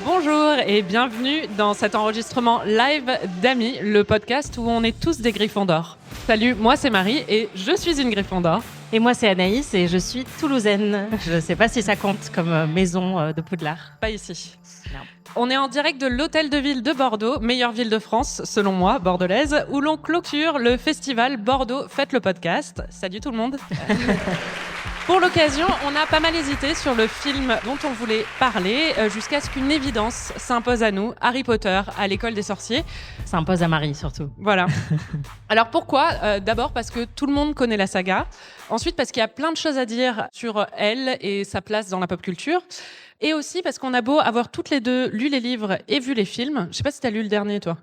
Bonjour et bienvenue dans cet enregistrement live d'Amis, le podcast où on est tous des Gryffondors. Salut, moi c'est Marie et je suis une Gryffondor. Et moi c'est Anaïs et je suis toulousaine. Je ne sais pas si ça compte comme maison de Poudlard. Pas ici. Non. On est en direct de l'Hôtel de Ville de Bordeaux, meilleure ville de France selon moi, bordelaise, où l'on clôture le festival Bordeaux Faites le podcast. Salut tout le monde. Pour l'occasion, on a pas mal hésité sur le film dont on voulait parler, jusqu'à ce qu'une évidence s'impose à nous, Harry Potter à l'école des sorciers. Ça impose à Marie surtout. Voilà. Alors pourquoi ? D'abord parce que tout le monde connaît la saga. Ensuite parce qu'il y a plein de choses à dire sur elle et sa place dans la pop culture. Et aussi parce qu'on a beau avoir toutes les deux lu les livres et vu les films. Je sais pas si t'as lu le dernier, toi.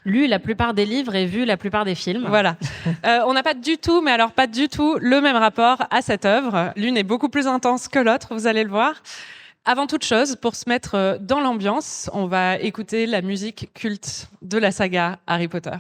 Lu la plupart des livres et vu la plupart des films. Voilà. On n'a pas du tout, mais alors pas du tout, le même rapport à cette œuvre. L'une est beaucoup plus intense que l'autre, vous allez le voir. Avant toute chose, pour se mettre dans l'ambiance, on va écouter la musique culte de la saga Harry Potter.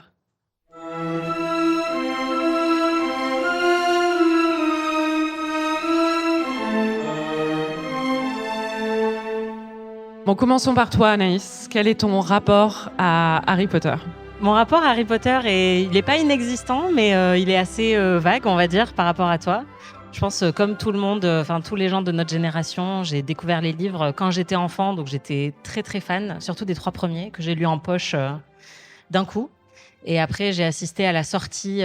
Bon, commençons par toi, Anaïs. Quel est ton rapport à Harry Potter ? Mon rapport à Harry Potter, il n'est pas inexistant, mais il est assez vague, on va dire, par rapport à toi. Je pense, comme tout le monde, tous les gens de notre génération, j'ai découvert les livres quand j'étais enfant, donc j'étais très très fan, surtout des 3 premiers, que j'ai lus en poche d'un coup. Et après, j'ai assisté à la sortie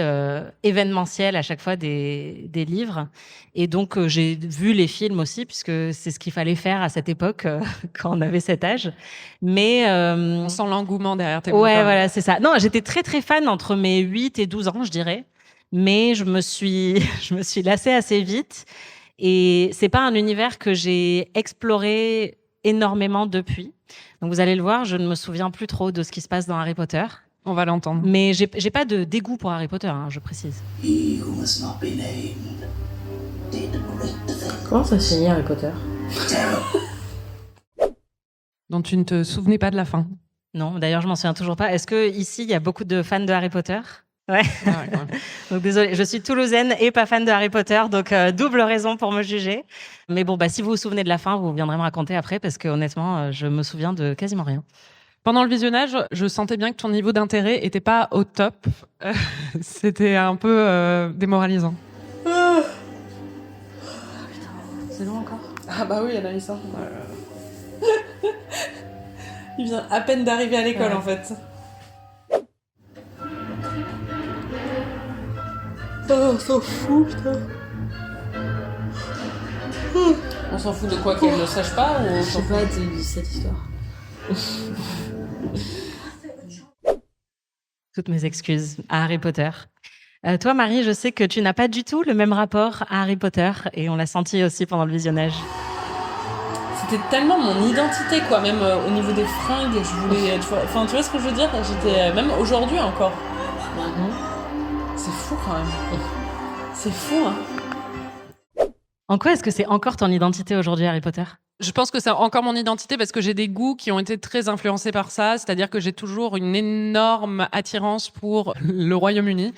événementielle à chaque fois des livres. Et donc, j'ai vu les films aussi, puisque c'est ce qu'il fallait faire à cette époque, quand on avait cet âge. Mais On sent l'engouement derrière tes bouquins. ouais, voilà, c'est ça. Non, j'étais très, très fan entre mes 8 et 12 ans, je dirais. Mais je me suis lassée assez vite. Et c'est pas un univers que j'ai exploré énormément depuis. Donc, vous allez le voir, je ne me souviens plus trop de ce qui se passe dans Harry Potter. On va l'entendre. Mais j'ai pas de dégoût pour Harry Potter, je précise. Comment ça se finit Harry Potter? Dont tu ne te souvenais pas de la fin. Non, d'ailleurs, je m'en souviens toujours pas. Est-ce que ici il y a beaucoup de fans de Harry Potter? Ouais. Ah ouais, quand même. Donc désolée, je suis toulousaine et pas fan de Harry Potter, donc double raison pour me juger. Mais bon, si vous vous souvenez de la fin, vous viendrez me raconter après, parce que honnêtement, je me souviens de quasiment rien. Pendant le visionnage, je sentais bien que ton niveau d'intérêt était pas au top. C'était un peu démoralisant. C'est long encore? Ah bah oui, Anaïs. Il vient à peine d'arriver à l'école, Ouais. en fait. Oh, on s'en fout, putain. On s'en fout de quoi, qu'elle ne sache pas ou on Je s'en sais fout pas de cette histoire. Toutes mes excuses à Harry Potter. Toi, Marie, je sais que tu n'as pas du tout le même rapport à Harry Potter, et on l'a senti aussi pendant le visionnage. C'était tellement mon identité, quoi, même au niveau des fringues, je voulais... tu vois ce que je veux dire ? J'étais... même aujourd'hui encore. C'est fou, quand même. C'est fou, hein. En quoi est-ce que c'est encore ton identité aujourd'hui, Harry Potter ? Je pense que c'est encore mon identité parce que j'ai des goûts qui ont été très influencés par ça. C'est-à-dire que j'ai toujours une énorme attirance pour le Royaume-Uni,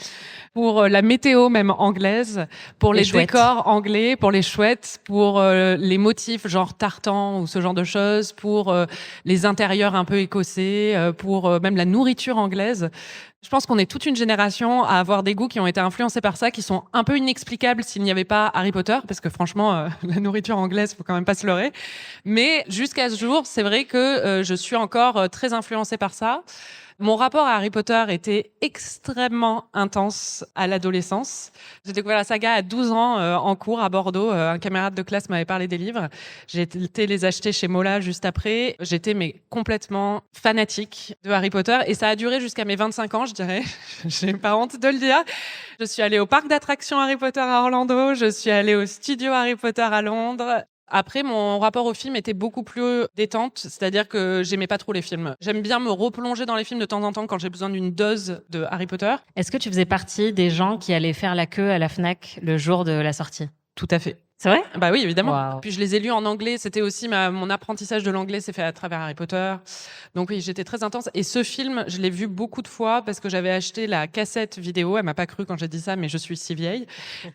pour la météo même anglaise, pour les chouettes. décors anglais, pour les chouettes, pour les motifs genre tartan ou ce genre de choses, pour les intérieurs un peu écossais, pour même la nourriture anglaise. Je pense qu'on est toute une génération à avoir des goûts qui ont été influencés par ça, qui sont un peu inexplicables s'il n'y avait pas Harry Potter, parce que franchement, la nourriture anglaise, faut quand même pas se leurrer. Mais jusqu'à ce jour, c'est vrai que je suis encore très influencée par ça. Mon rapport à Harry Potter était extrêmement intense à l'adolescence. J'ai découvert la saga à 12 ans en cours à Bordeaux. Un camarade de classe m'avait parlé des livres. J'ai été les acheter chez Mola juste après. J'étais complètement fanatique de Harry Potter et ça a duré jusqu'à mes 25 ans, je dirais. J'ai pas honte de le dire. Je suis allée au parc d'attractions Harry Potter à Orlando. Je suis allée au studio Harry Potter à Londres. Après, mon rapport au film était beaucoup plus détente, c'est-à-dire que j'aimais pas trop les films. J'aime bien me replonger dans les films de temps en temps quand j'ai besoin d'une dose de Harry Potter. Est-ce que tu faisais partie des gens qui allaient faire la queue à la Fnac le jour de la sortie ? Tout à fait. C'est vrai ? Bah oui, évidemment. Wow. Puis je les ai lus en anglais. C'était aussi mon apprentissage de l'anglais s'est fait à travers Harry Potter. Donc oui, j'étais très intense. Et ce film, je l'ai vu beaucoup de fois parce que j'avais acheté la cassette vidéo. Elle m'a pas cru quand j'ai dit ça, mais je suis si vieille.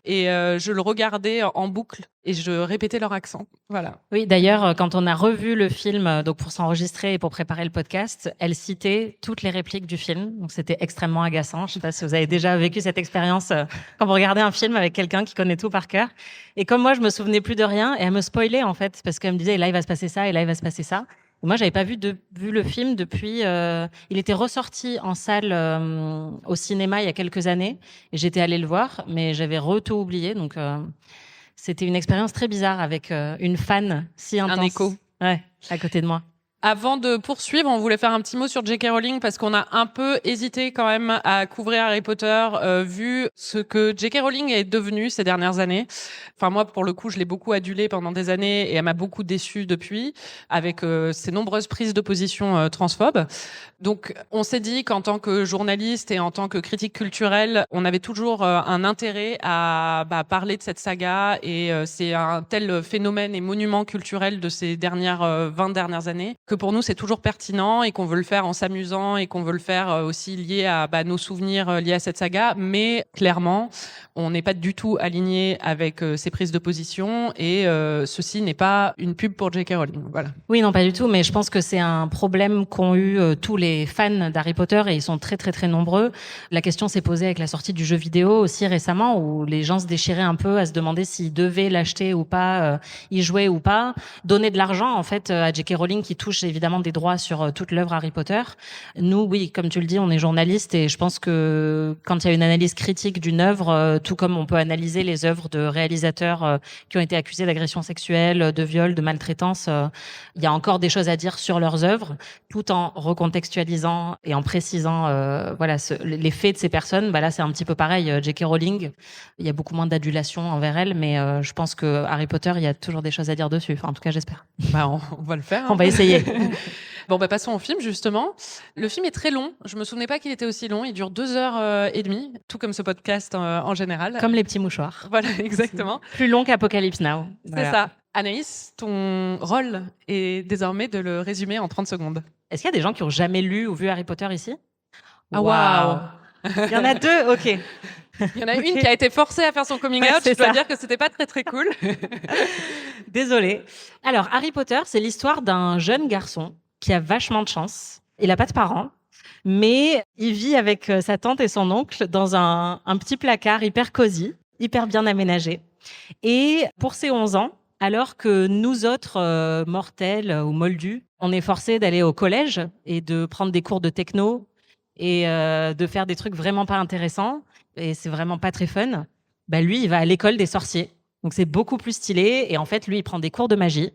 Et je le regardais en boucle et je répétais leur accent. Voilà. Oui, d'ailleurs, quand on a revu le film, donc pour s'enregistrer et pour préparer le podcast, elle citait toutes les répliques du film. Donc c'était extrêmement agaçant. Je ne sais pas si vous avez déjà vécu cette expérience quand vous regardez un film avec quelqu'un qui connaît tout par cœur. Et comme moi, je me souvenais plus de rien, et elle me spoilait en fait, parce qu'elle me disait, et là il va se passer ça, et là il va se passer ça. Et moi, j'avais pas vu le film depuis. Il était ressorti en salle au cinéma il y a quelques années, et j'étais allée le voir, mais j'avais tout oublié. Donc c'était une expérience très bizarre avec une fan si intense. Un écho. Ouais, à côté de moi. Avant de poursuivre, on voulait faire un petit mot sur J.K. Rowling parce qu'on a un peu hésité quand même à couvrir Harry Potter vu ce que J.K. Rowling est devenue ces dernières années. Enfin moi, pour le coup, je l'ai beaucoup adulée pendant des années et elle m'a beaucoup déçue depuis avec ses nombreuses prises de position transphobes. Donc on s'est dit qu'en tant que journaliste et en tant que critique culturelle, on avait toujours un intérêt à parler de cette saga et c'est un tel phénomène et monument culturel de ces 20 dernières années que pour nous c'est toujours pertinent et qu'on veut le faire en s'amusant et qu'on veut le faire aussi lié à nos souvenirs liés à cette saga, mais clairement on n'est pas du tout aligné avec ces prises de position et ceci n'est pas une pub pour J.K. Rowling. Voilà. Oui, non, pas du tout, mais je pense que c'est un problème qu'ont eu tous les fans d'Harry Potter et ils sont très très très nombreux. La question s'est posée avec la sortie du jeu vidéo aussi récemment où les gens se déchiraient un peu à se demander s'ils devaient l'acheter ou pas, y jouer ou pas, donner de l'argent en fait à J.K. Rowling qui touche évidemment des droits sur toute l'œuvre Harry Potter. Nous, oui, comme tu le dis, on est journalistes et je pense que quand il y a une analyse critique d'une œuvre, tout comme on peut analyser les œuvres de réalisateurs qui ont été accusés d'agression sexuelle, de viol, de maltraitance, il y a encore des choses à dire sur leurs œuvres, tout en recontextualisant et en précisant les faits de ces personnes. Là, c'est un petit peu pareil. J.K. Rowling, il y a beaucoup moins d'adulation envers elle, mais je pense que Harry Potter, il y a toujours des choses à dire dessus. Enfin, en tout cas, j'espère. On va le faire. On va essayer. Bon, passons au film, justement. Le film est très long. Je me souvenais pas qu'il était aussi long. Il dure 2h30, tout comme ce podcast en général. Comme les petits mouchoirs. Voilà, exactement. Plus long qu'Apocalypse Now. C'est ça. Anaïs, ton rôle est désormais de le résumer en 30 secondes. Est-ce qu'il y a des gens qui ont jamais lu ou vu Harry Potter ici? Ah, waouh! Il y en a deux, ok. Il y en a une qui a été forcée à faire son coming out. Je dois dire que c'était pas très très cool. Désolée. Alors, Harry Potter, c'est l'histoire d'un jeune garçon qui a vachement de chance. Il n'a pas de parents, mais il vit avec sa tante et son oncle dans un petit placard hyper cosy, hyper bien aménagé. Et pour ses 11 ans, alors que nous autres mortels ou moldus, on est forcés d'aller au collège et de prendre des cours de techno et de faire des trucs vraiment pas intéressants, et c'est vraiment pas très fun, lui, il va à l'école des sorciers. Donc c'est beaucoup plus stylé, et en fait, lui, il prend des cours de magie,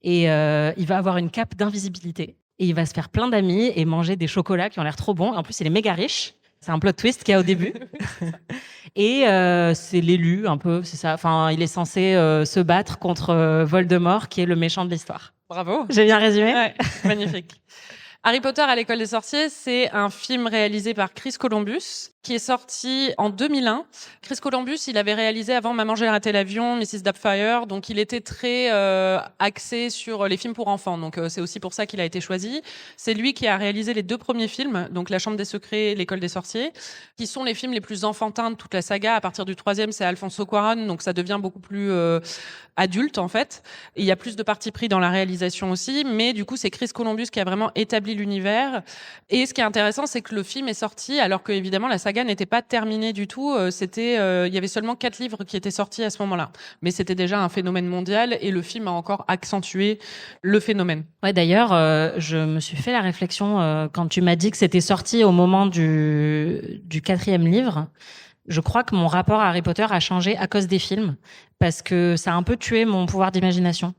et il va avoir une cape d'invisibilité, et il va se faire plein d'amis et manger des chocolats qui ont l'air trop bons. En plus, il est méga riche. C'est un plot twist qu'il y a au début. Et c'est l'élu, un peu, c'est ça. Enfin, il est censé se battre contre Voldemort, qui est le méchant de l'histoire. Bravo. J'ai bien résumé? Ouais, magnifique. Harry Potter à l'école des sorciers, c'est un film réalisé par Chris Columbus, qui est sorti en 2001. Chris Columbus, il avait réalisé avant Maman, j'ai raté l'avion, Mrs. Doubtfire, donc il était très axé sur les films pour enfants, donc c'est aussi pour ça qu'il a été choisi. C'est lui qui a réalisé les 2 premiers films, donc La Chambre des secrets, L'école des sorciers, qui sont les films les plus enfantins de toute la saga. À partir du 3e, c'est Alfonso Cuarón, donc ça devient beaucoup plus adulte en fait. Et il y a plus de parti pris dans la réalisation aussi, mais du coup c'est Chris Columbus qui a vraiment établi l'univers. Et ce qui est intéressant, c'est que le film est sorti alors que évidemment la saga n'était pas terminée du tout. Il y avait seulement 4 livres qui étaient sortis à ce moment-là, mais c'était déjà un phénomène mondial et le film a encore accentué le phénomène. Ouais, d'ailleurs, je me suis fait la réflexion quand tu m'as dit que c'était sorti au moment du 4e livre. Je crois que mon rapport à Harry Potter a changé à cause des films, parce que ça a un peu tué mon pouvoir d'imagination.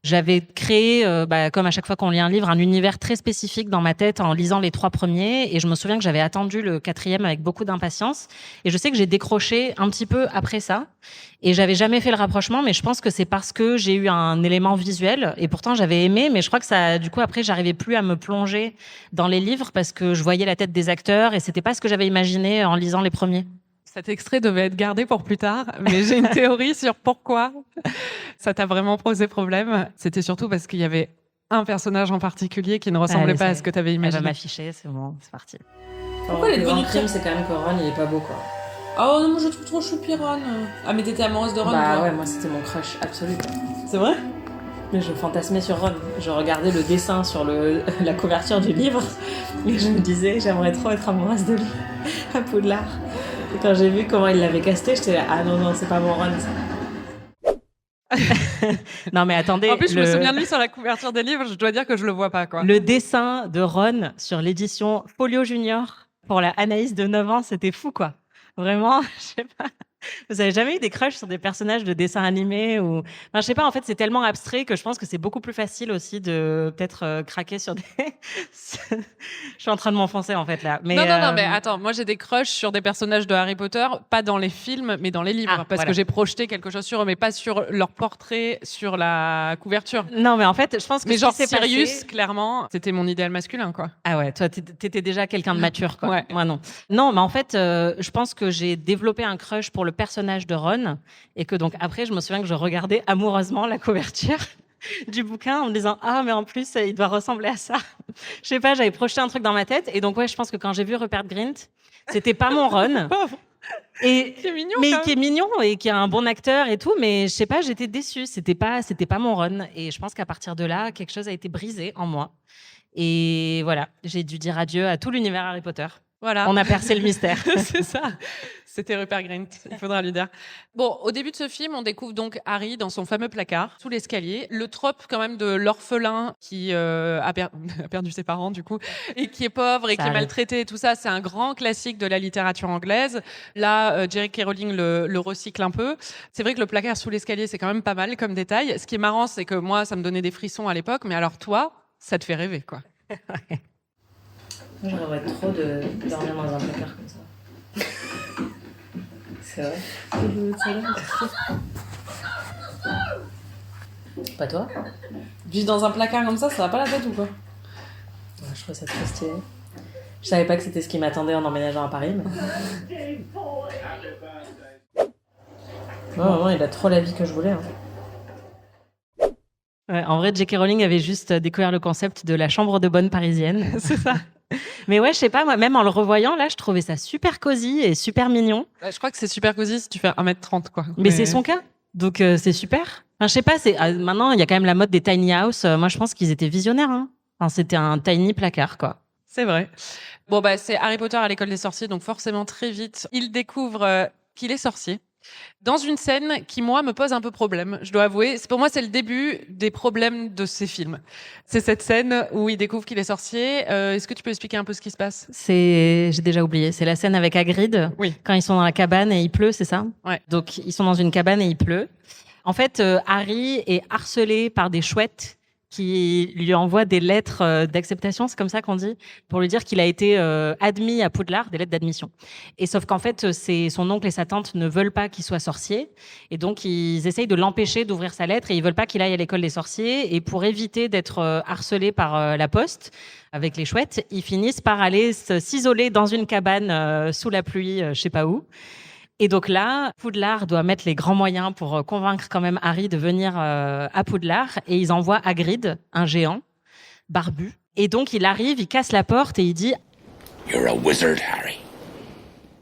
J'avais créé, comme à chaque fois qu'on lit un livre, un univers très spécifique dans ma tête en lisant les 3 premiers. Et je me souviens que j'avais attendu le 4e avec beaucoup d'impatience. Et je sais que j'ai décroché un petit peu après ça. Et j'avais jamais fait le rapprochement, mais je pense que c'est parce que j'ai eu un élément visuel. Et pourtant, j'avais aimé, mais je crois que ça, du coup, après, j'arrivais plus à me plonger dans les livres parce que je voyais la tête des acteurs et c'était pas ce que j'avais imaginé en lisant les premiers. Cet extrait devait être gardé pour plus tard, mais j'ai une théorie sur pourquoi ça t'a vraiment posé problème. C'était surtout parce qu'il y avait un personnage en particulier qui ne ressemblait pas à ce que tu avais imaginé. Elle va m'afficher, c'est bon, c'est parti. Pourquoi le deuxième crime, c'est quand même que Ron, il est pas beau, quoi. Oh non, moi je trouve trop choupi Ron. Ah, mais t'étais amoureuse de Ron, Bah toi. ouais, moi c'était mon crush absolu. C'est vrai? Mais je fantasmais sur Ron. Je regardais le dessin sur la couverture du livre et je me disais, j'aimerais trop être amoureuse de lui à Poudlard. Et quand j'ai vu comment il l'avait casté, j'étais là, ah non, c'est pas mon Ron. Non, mais attendez. En plus, je me souviens de lui sur la couverture des livres, je dois dire que je le vois pas, quoi. Le dessin de Ron sur l'édition Folio Junior pour la Anaïs de 9 ans, c'était fou, quoi. Vraiment, je sais pas. Vous avez jamais eu des crushs sur des personnages de dessins animés ou... Enfin, je sais pas, en fait, c'est tellement abstrait que je pense que c'est beaucoup plus facile aussi de peut-être craquer sur des... Je suis en train de m'enfoncer, en fait, là. Mais, Non, mais attends, moi j'ai des crushs sur des personnages de Harry Potter, pas dans les films, mais dans les livres, Ah, parce voilà. que j'ai projeté quelque chose sur eux, mais pas sur leur portrait, sur la couverture. Non, mais en fait, je pense que Mais ce genre qui s'est Sirius, passé- clairement, c'était mon idéal masculin, quoi. Ah ouais, toi, t'étais déjà quelqu'un de mature, quoi. Ouais. Moi, non. Non, mais en fait, je pense que j'ai développé un crush pour le personnage de Ron et que donc après, je me souviens que je regardais amoureusement la couverture du bouquin en me disant ah mais en plus il doit ressembler à ça. Je sais pas, j'avais projeté un truc dans ma tête et donc ouais, je pense que quand j'ai vu Rupert Grint, c'était pas mon Ron. Pauvre. Et C'est mignon, mais quand même. qui est mignon et qui est un bon acteur et tout, mais je sais pas, j'étais déçue. C'était pas mon Ron. Et je pense qu'à partir de là, quelque chose a été brisé en moi. Et voilà, j'ai dû dire adieu à tout l'univers Harry Potter. Voilà. On a percé le mystère. C'est ça. C'était Rupert Grint. Il faudra lui dire. Bon, au début de ce film, on découvre donc Harry dans son fameux placard, sous l'escalier. Le trope, quand même, de l'orphelin qui a perdu ses parents, du coup, et qui est pauvre et qui est arrive. maltraité et tout ça, c'est un grand classique de la littérature anglaise. Là, J.K. Rowling le recycle un peu. C'est vrai que le placard sous l'escalier, c'est quand même pas mal comme détail. Ce qui est marrant, c'est que moi, ça me donnait des frissons à l'époque, mais alors toi, ça te fait rêver, quoi. Moi, je rêverais trop de dormir dans un placard comme ça. C'est vrai. Pas toi? Vivre dans un placard comme ça va pas la tête ou quoi? Ouais, je trouve ça trop stylé. Je savais pas que c'était ce qui m'attendait en emménageant à Paris. Mais... Ouais, vraiment, il a trop la vie que je voulais. Hein. Ouais, en vrai, J.K. Rowling avait juste découvert le concept de la chambre de bonne parisienne. C'est ça. Mais ouais, je sais pas, moi, même en le revoyant, là, je trouvais ça super cosy et super mignon. Je crois que c'est super cosy si tu fais 1m30, quoi. Mais c'est son cas. Donc, c'est super. Enfin, je sais pas, maintenant, il y a quand même la mode des tiny house. Moi, je pense qu'ils étaient visionnaires, hein. Enfin, c'était un tiny placard, quoi. C'est vrai. Bon, bah, c'est Harry Potter à l'école des sorciers, donc forcément, très vite, il découvre qu'il est sorcier. Dans une scène qui, moi, me pose un peu problème, je dois avouer. Pour moi, c'est le début des problèmes de ces films. C'est cette scène où il découvre qu'il est sorcier. Est-ce que tu peux expliquer un peu ce qui se passe? J'ai déjà oublié. C'est la scène avec Hagrid. Oui. Quand ils sont dans la cabane et il pleut, c'est ça? Ouais. Donc, ils sont dans une cabane et il pleut. En fait, Harry est harcelé par des chouettes qui lui envoient des lettres d'acceptation, c'est comme ça qu'on dit, pour lui dire qu'il a été admis à Poudlard, des lettres d'admission. Et sauf qu'en fait, son oncle et sa tante ne veulent pas qu'il soit sorcier, et donc ils essayent de l'empêcher d'ouvrir sa lettre, et ils veulent pas qu'il aille à l'école des sorciers. Et pour éviter d'être harcelé par la poste avec les chouettes, ils finissent par aller s'isoler dans une cabane sous la pluie, je sais pas où. Et donc là, Poudlard doit mettre les grands moyens pour convaincre quand même Harry de venir à Poudlard. Et ils envoient Hagrid, un géant, barbu. Et donc il arrive, il casse la porte et il dit « You're a wizard, Harry. »«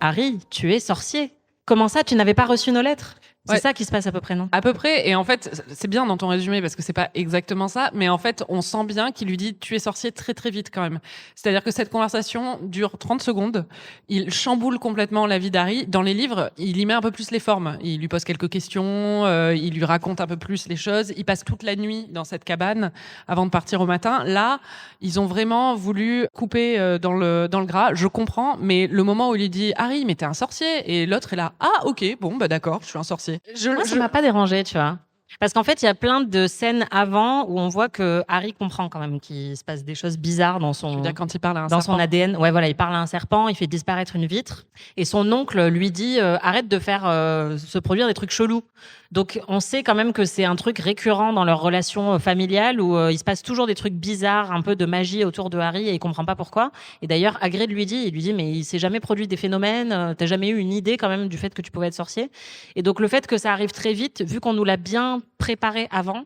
Harry, tu es sorcier. Comment ça, tu n'avais pas reçu nos lettres ?» C'est Ouais. ça qui se passe à peu près, non? À peu près. Et en fait, c'est bien dans ton résumé parce que c'est pas exactement ça. Mais en fait, on sent bien qu'il lui dit tu es sorcier très très vite quand même. C'est-à-dire que cette conversation dure 30 secondes. Il chamboule complètement la vie d'Harry. Dans les livres, il y met un peu plus les formes. Il lui pose quelques questions. Il lui raconte un peu plus les choses. Il passe toute la nuit dans cette cabane avant de partir au matin. Là, ils ont vraiment voulu couper dans le gras. Je comprends. Mais le moment où il lui dit Harry, mais t'es un sorcier. Et l'autre est là. Ah, ok. Bon, bah d'accord, je suis un sorcier. Moi, ça m'a pas dérangé, tu vois. Parce qu'en fait, il y a plein de scènes avant où on voit que Harry comprend quand même qu'il se passe des choses bizarres dans Je veux son, dire, quand il parle à un dans serpent. son ADN. Ouais, voilà, il parle à un serpent, il fait disparaître une vitre. Et son oncle lui dit arrête de faire se produire des trucs chelous. Donc, on sait quand même que c'est un truc récurrent dans leur relation familiale où il se passe toujours des trucs bizarres, un peu de magie autour de Harry et il comprend pas pourquoi. Et d'ailleurs, Hagrid lui dit, mais il s'est jamais produit des phénomènes, t'as jamais eu une idée quand même du fait que tu pouvais être sorcier. Et donc, le fait que ça arrive très vite, vu qu'on nous l'a bien préparé avant,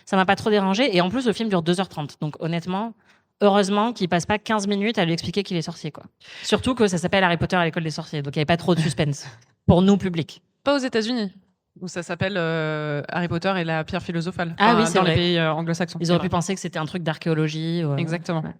ça m'a pas trop dérangé. Et en plus, le film dure 2h30. Donc, honnêtement, heureusement qu'il passe pas 15 minutes à lui expliquer qu'il est sorcier, quoi. Surtout que ça s'appelle Harry Potter à l'école des sorciers. Donc, il y avait pas trop de suspense. pour nous, public. Pas aux États-Unis, où ça s'appelle Harry Potter et la pierre philosophale. Ah oui, c'est dans vrai. les pays anglo-saxons. Ils auraient pu penser que c'était un truc d'archéologie. Exactement. Ouais.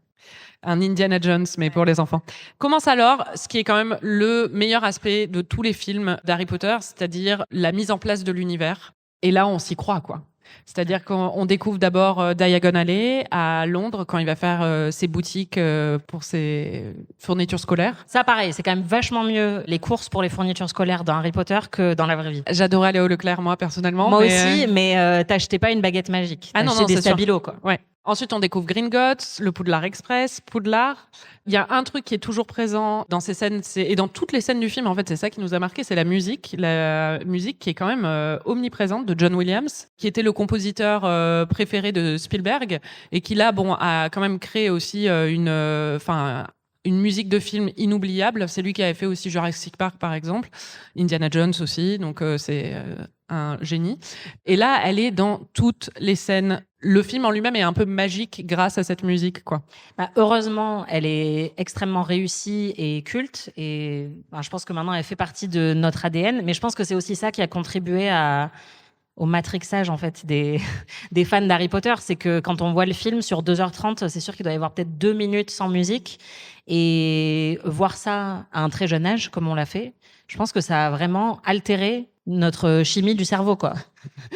Un Indiana Jones, mais pour les enfants. Commence alors ce qui est quand même le meilleur aspect de tous les films d'Harry Potter, c'est-à-dire la mise en place de l'univers. Et là, on s'y croit, quoi. C'est-à-dire qu'on découvre d'abord Diagon Alley à Londres quand il va faire ses boutiques pour ses fournitures scolaires. Ça, pareil, c'est quand même vachement mieux les courses pour les fournitures scolaires dans Harry Potter que dans la vraie vie. J'adorais aller au Leclerc, moi, personnellement. Moi aussi, mais t'achetais pas une baguette magique. Ah non, T'achetais non, des c'est sûr. stabilos, quoi. Ouais. Ensuite, on découvre Gringotts, le Poudlard Express, Poudlard. Il y a un truc qui est toujours présent dans ces scènes, et dans toutes les scènes du film, en fait, c'est ça qui nous a marqué, c'est la musique. La musique qui est quand même omniprésente de John Williams, qui était le compositeur préféré de Spielberg, et qui là, a quand même créé aussi une musique de film inoubliable. C'est lui qui avait fait aussi Jurassic Park, par exemple. Indiana Jones aussi, donc c'est un génie. Et là, elle est dans toutes les scènes. Le film en lui-même est un peu magique grâce à cette musique, quoi. Heureusement, elle est extrêmement réussie et culte. Et je pense que maintenant, elle fait partie de notre ADN. Mais je pense que c'est aussi ça qui a contribué au matrixage en fait des fans d'Harry Potter. C'est que quand on voit le film sur 2h30, c'est sûr qu'il doit y avoir peut-être 2 minutes sans musique. Et voir ça à un très jeune âge, comme on l'a fait, je pense que ça a vraiment altéré notre chimie du cerveau, quoi.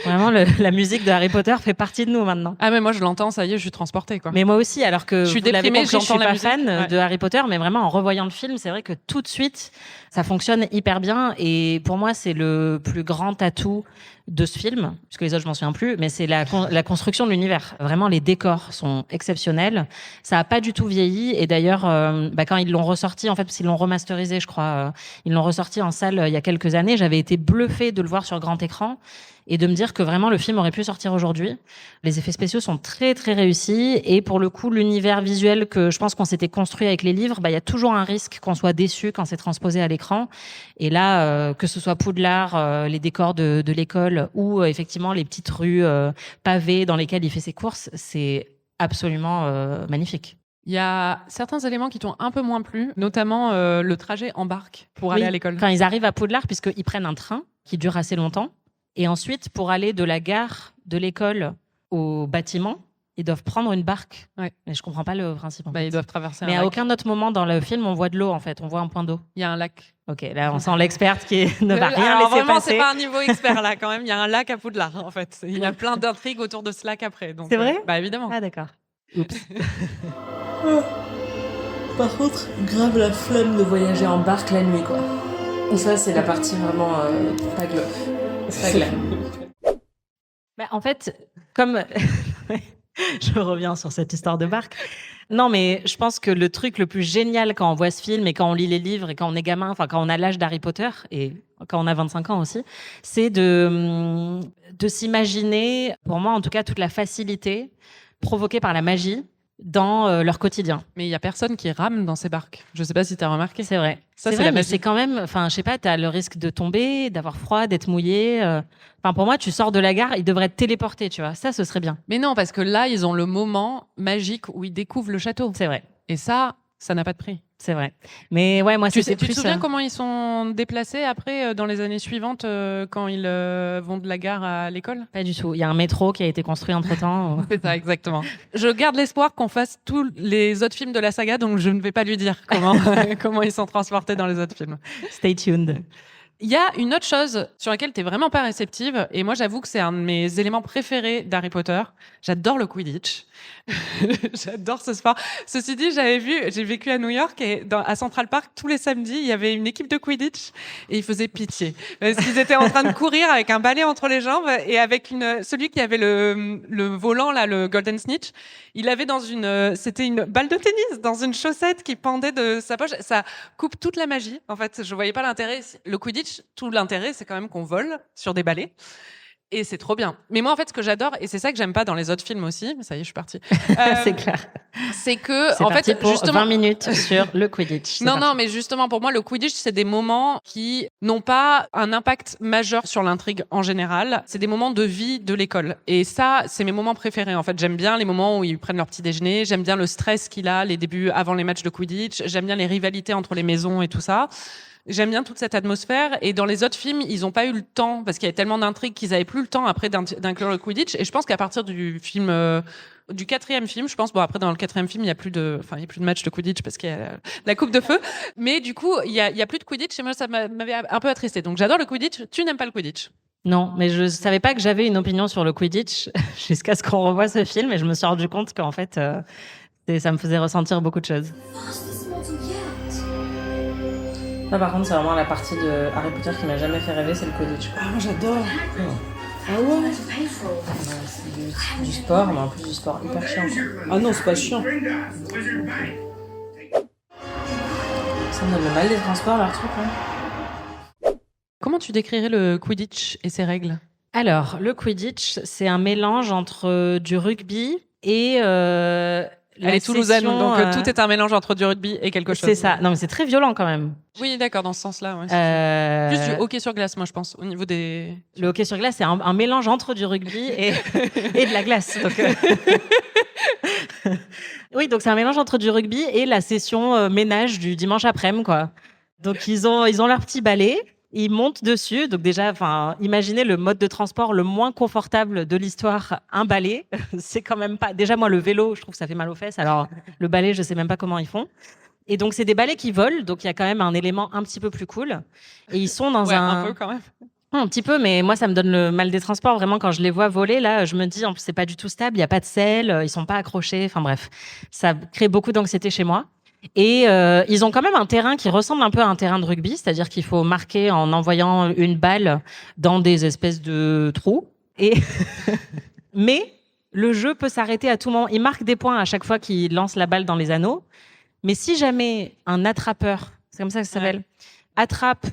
Vraiment, la musique de Harry Potter fait partie de nous maintenant. Ah mais moi je l'entends, ça y est, je suis transportée, quoi. Mais moi aussi, alors que je suis vous l'avez déprimée, compris, je suis j'entends la pas musique. fan de Harry Potter, mais vraiment en revoyant le film, c'est vrai que tout de suite, ça fonctionne hyper bien. Et pour moi, c'est le plus grand atout de ce film, puisque les autres je m'en souviens plus, mais c'est la construction de l'univers. Vraiment, les décors sont exceptionnels. Ça a pas du tout vieilli. Et d'ailleurs, quand ils l'ont ressorti, en fait, parce qu'ils l'ont remasterisé, je crois, ils l'ont ressorti en salle il y a quelques années. J'avais été bluffée de le voir sur grand écran et de me dire que vraiment le film aurait pu sortir aujourd'hui. Les effets spéciaux sont très très réussis et pour le coup l'univers visuel que je pense qu'on s'était construit avec les livres, il y a toujours un risque qu'on soit déçu quand c'est transposé à l'écran. Et là, que ce soit Poudlard, les décors de l'école ou effectivement les petites rues pavées dans lesquelles il fait ses courses, c'est absolument magnifique. Il y a certains éléments qui t'ont un peu moins plu, notamment le trajet en barque pour aller à l'école. Quand ils arrivent à Poudlard, puisqu'ils prennent un train qui dure assez longtemps, et ensuite, pour aller de la gare de l'école au bâtiment, ils doivent prendre une barque. Ouais. Mais je comprends pas le principe. Ils doivent traverser un Mais lac. à aucun autre moment dans le film, on voit de l'eau, en fait. On voit un point d'eau. Il y a un lac. Ok, là, on sent l'experte qui ne va rien Alors, laisser vraiment, passer. c'est pas un niveau expert, là, quand même. Il y a un lac à Poudlard, en fait. Il y a plein d'intrigues autour de ce lac après. Donc, c'est vrai évidemment. Ah, d'accord. Oups. Par contre, grave la flemme de voyager en barque la nuit, quoi. Et ça, c'est la partie vraiment pas glauque. Pas glam. En fait, comme... je reviens sur cette histoire de barque. Non, mais je pense que le truc le plus génial quand on voit ce film et quand on lit les livres et quand on est gamin, enfin quand on a l'âge d'Harry Potter et quand on a 25 ans aussi, c'est de s'imaginer, pour moi en tout cas, toute la facilité provoquée par la magie dans leur quotidien. Mais il y a personne qui rame dans ces barques. Je sais pas si tu as remarqué. C'est vrai. Ça, c'est vrai, la mais magie. c'est quand même, enfin, je sais pas, t'as le risque de tomber, d'avoir froid, d'être mouillé. Enfin, pour moi, tu sors de la gare, ils devraient te téléporter, tu vois. Ça, ce serait bien. Mais non, parce que là, ils ont le moment magique où ils découvrent le château. C'est vrai. Et ça n'a pas de prix. C'est vrai. Mais ouais, moi, Tu c'était te plus... souviens comment ils sont déplacés après, dans les années suivantes, quand ils vont de la gare à l'école? Pas du tout. Il y a un métro qui a été construit entre-temps. C'est ça, exactement. Je garde l'espoir qu'on fasse tous les autres films de la saga, donc je ne vais pas lui dire comment ils sont transportés dans les autres films. Stay tuned. Il y a une autre chose sur laquelle tu n'es vraiment pas réceptive, et moi j'avoue que c'est un de mes éléments préférés d'Harry Potter. J'adore le Quidditch. J'adore ce sport. Ceci dit, j'ai vécu à New York et à Central Park, tous les samedis, il y avait une équipe de Quidditch et ils faisaient pitié. Parce qu'ils étaient en train de courir avec un balai entre les jambes et avec celui qui avait le volant, là, le Golden Snitch, il avait c'était une balle de tennis dans une chaussette qui pendait de sa poche. Ça coupe toute la magie. En fait, je voyais pas l'intérêt. Le Quidditch, tout l'intérêt, c'est quand même qu'on vole sur des balais. Et c'est trop bien. Mais moi, en fait, ce que j'adore, et c'est ça que j'aime pas dans les autres films aussi, mais ça y est, je suis partie. C'est clair. C'est que, C'est en parti fait, pour justement. 20 minutes sur le Quidditch. Non, mais justement, pour moi, le Quidditch, c'est des moments qui n'ont pas un impact majeur sur l'intrigue en général. C'est des moments de vie de l'école. Et ça, c'est mes moments préférés, en fait. J'aime bien les moments où ils prennent leur petit déjeuner. J'aime bien le stress qu'il a, les débuts avant les matchs de Quidditch. J'aime bien les rivalités entre les maisons et tout ça. J'aime bien toute cette atmosphère. Et dans les autres films, ils n'ont pas eu le temps, parce qu'il y avait tellement d'intrigues qu'ils n'avaient plus le temps après d'inclure le Quidditch. Et je pense qu'à partir du film, du 4e film, je pense, bon après dans le 4e film, il y a plus de match de Quidditch parce qu'il y a la coupe de feu. Mais du coup, il y a plus de Quidditch et moi ça m'avait un peu attristé. Donc j'adore le Quidditch. Tu n'aimes pas le Quidditch? Non, mais je savais pas que j'avais une opinion sur le Quidditch jusqu'à ce qu'on revoie ce film et je me suis rendu compte qu'en fait, ça me faisait ressentir beaucoup de choses. Là, par contre, c'est vraiment la partie de Harry Potter qui m'a jamais fait rêver, c'est le Quidditch. Ah, moi j'adore. Ah ouais. C'est du sport, mais en plus du sport hyper chiant. Ah non, c'est pas chiant. Ça me donne le mal des transports, leur truc, hein. Comment tu décrirais le Quidditch et ses règles? Alors, le Quidditch, c'est un mélange entre du rugby et Elle est toulousaine, donc tout est un mélange entre du rugby et quelque chose. C'est ça. Non, mais c'est très violent quand même. Oui, d'accord, dans ce sens-là. Ouais. Plus du hockey sur glace, moi, je pense, au niveau des... Le hockey sur glace, c'est un mélange entre du rugby et de la glace. Donc, oui, donc c'est un mélange entre du rugby et la session ménage du dimanche après-midi, quoi. Donc, ils ont leur petit balai. Ils montent dessus, donc déjà, imaginez le mode de transport le moins confortable de l'histoire, un balai. C'est quand même pas. Déjà, moi, le vélo, je trouve que ça fait mal aux fesses. Alors, le balai, je sais même pas comment ils font. Et donc, c'est des balais qui volent, donc il y a quand même un élément un petit peu plus cool. Et ils sont dans un peu quand même. Un petit peu, mais moi, ça me donne le mal des transports. Vraiment, quand je les vois voler, là, je me dis, en plus, c'est pas du tout stable. Il y a pas de selle, ils sont pas accrochés. Enfin bref, ça crée beaucoup d'anxiété chez moi. Et ils ont quand même un terrain qui ressemble un peu à un terrain de rugby, c'est-à-dire qu'il faut marquer en envoyant une balle dans des espèces de trous. Et mais le jeu peut s'arrêter à tout moment. Il marque des points à chaque fois qu'il lance la balle dans les anneaux. Mais si jamais un attrapeur, c'est comme ça que ça s'appelle, attrape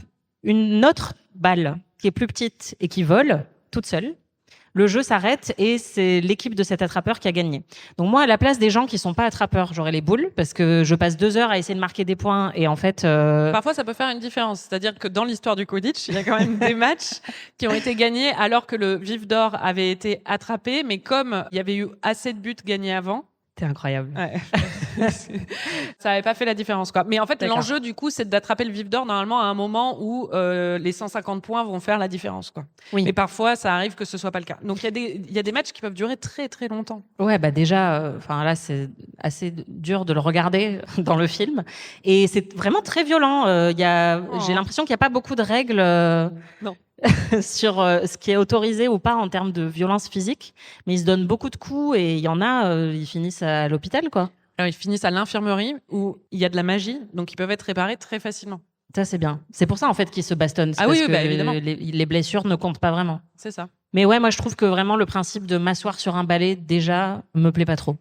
une autre balle qui est plus petite et qui vole toute seule, le jeu s'arrête et c'est l'équipe de cet attrapeur qui a gagné. Donc moi, à la place des gens qui sont pas attrapeurs, j'aurais les boules parce que je passe 2 heures à essayer de marquer des points et en fait... Parfois, ça peut faire une différence. C'est-à-dire que dans l'histoire du Quidditch, il y a quand même des matchs qui ont été gagnés alors que le Vif d'Or avait été attrapé, mais comme il y avait eu assez de buts gagnés avant... C'est incroyable. Ouais. Ça n'avait pas fait la différence, quoi. Mais en fait, l'enjeu, du coup, c'est d'attraper le Vif d'Or normalement à un moment où les 150 points vont faire la différence, quoi. Oui. Mais parfois, ça arrive que ce soit pas le cas. Donc, il y a des matchs qui peuvent durer très, très longtemps. Ouais, bah déjà, là, c'est assez dur de le regarder dans le film. Et c'est vraiment très violent. J'ai l'impression qu'il n'y a pas beaucoup de règles. Non. sur ce qui est autorisé ou pas en termes de violence physique, mais ils se donnent beaucoup de coups et il y en a, ils finissent à l'hôpital, quoi. Alors, ils finissent à l'infirmerie où il y a de la magie, donc ils peuvent être réparés très facilement. Ça, c'est bien. C'est pour ça, en fait, qu'ils se bastonnent. C'est parce que évidemment. Les blessures ne comptent pas vraiment. C'est ça. Mais ouais, moi, je trouve que vraiment le principe de m'asseoir sur un balai, déjà, me plaît pas trop.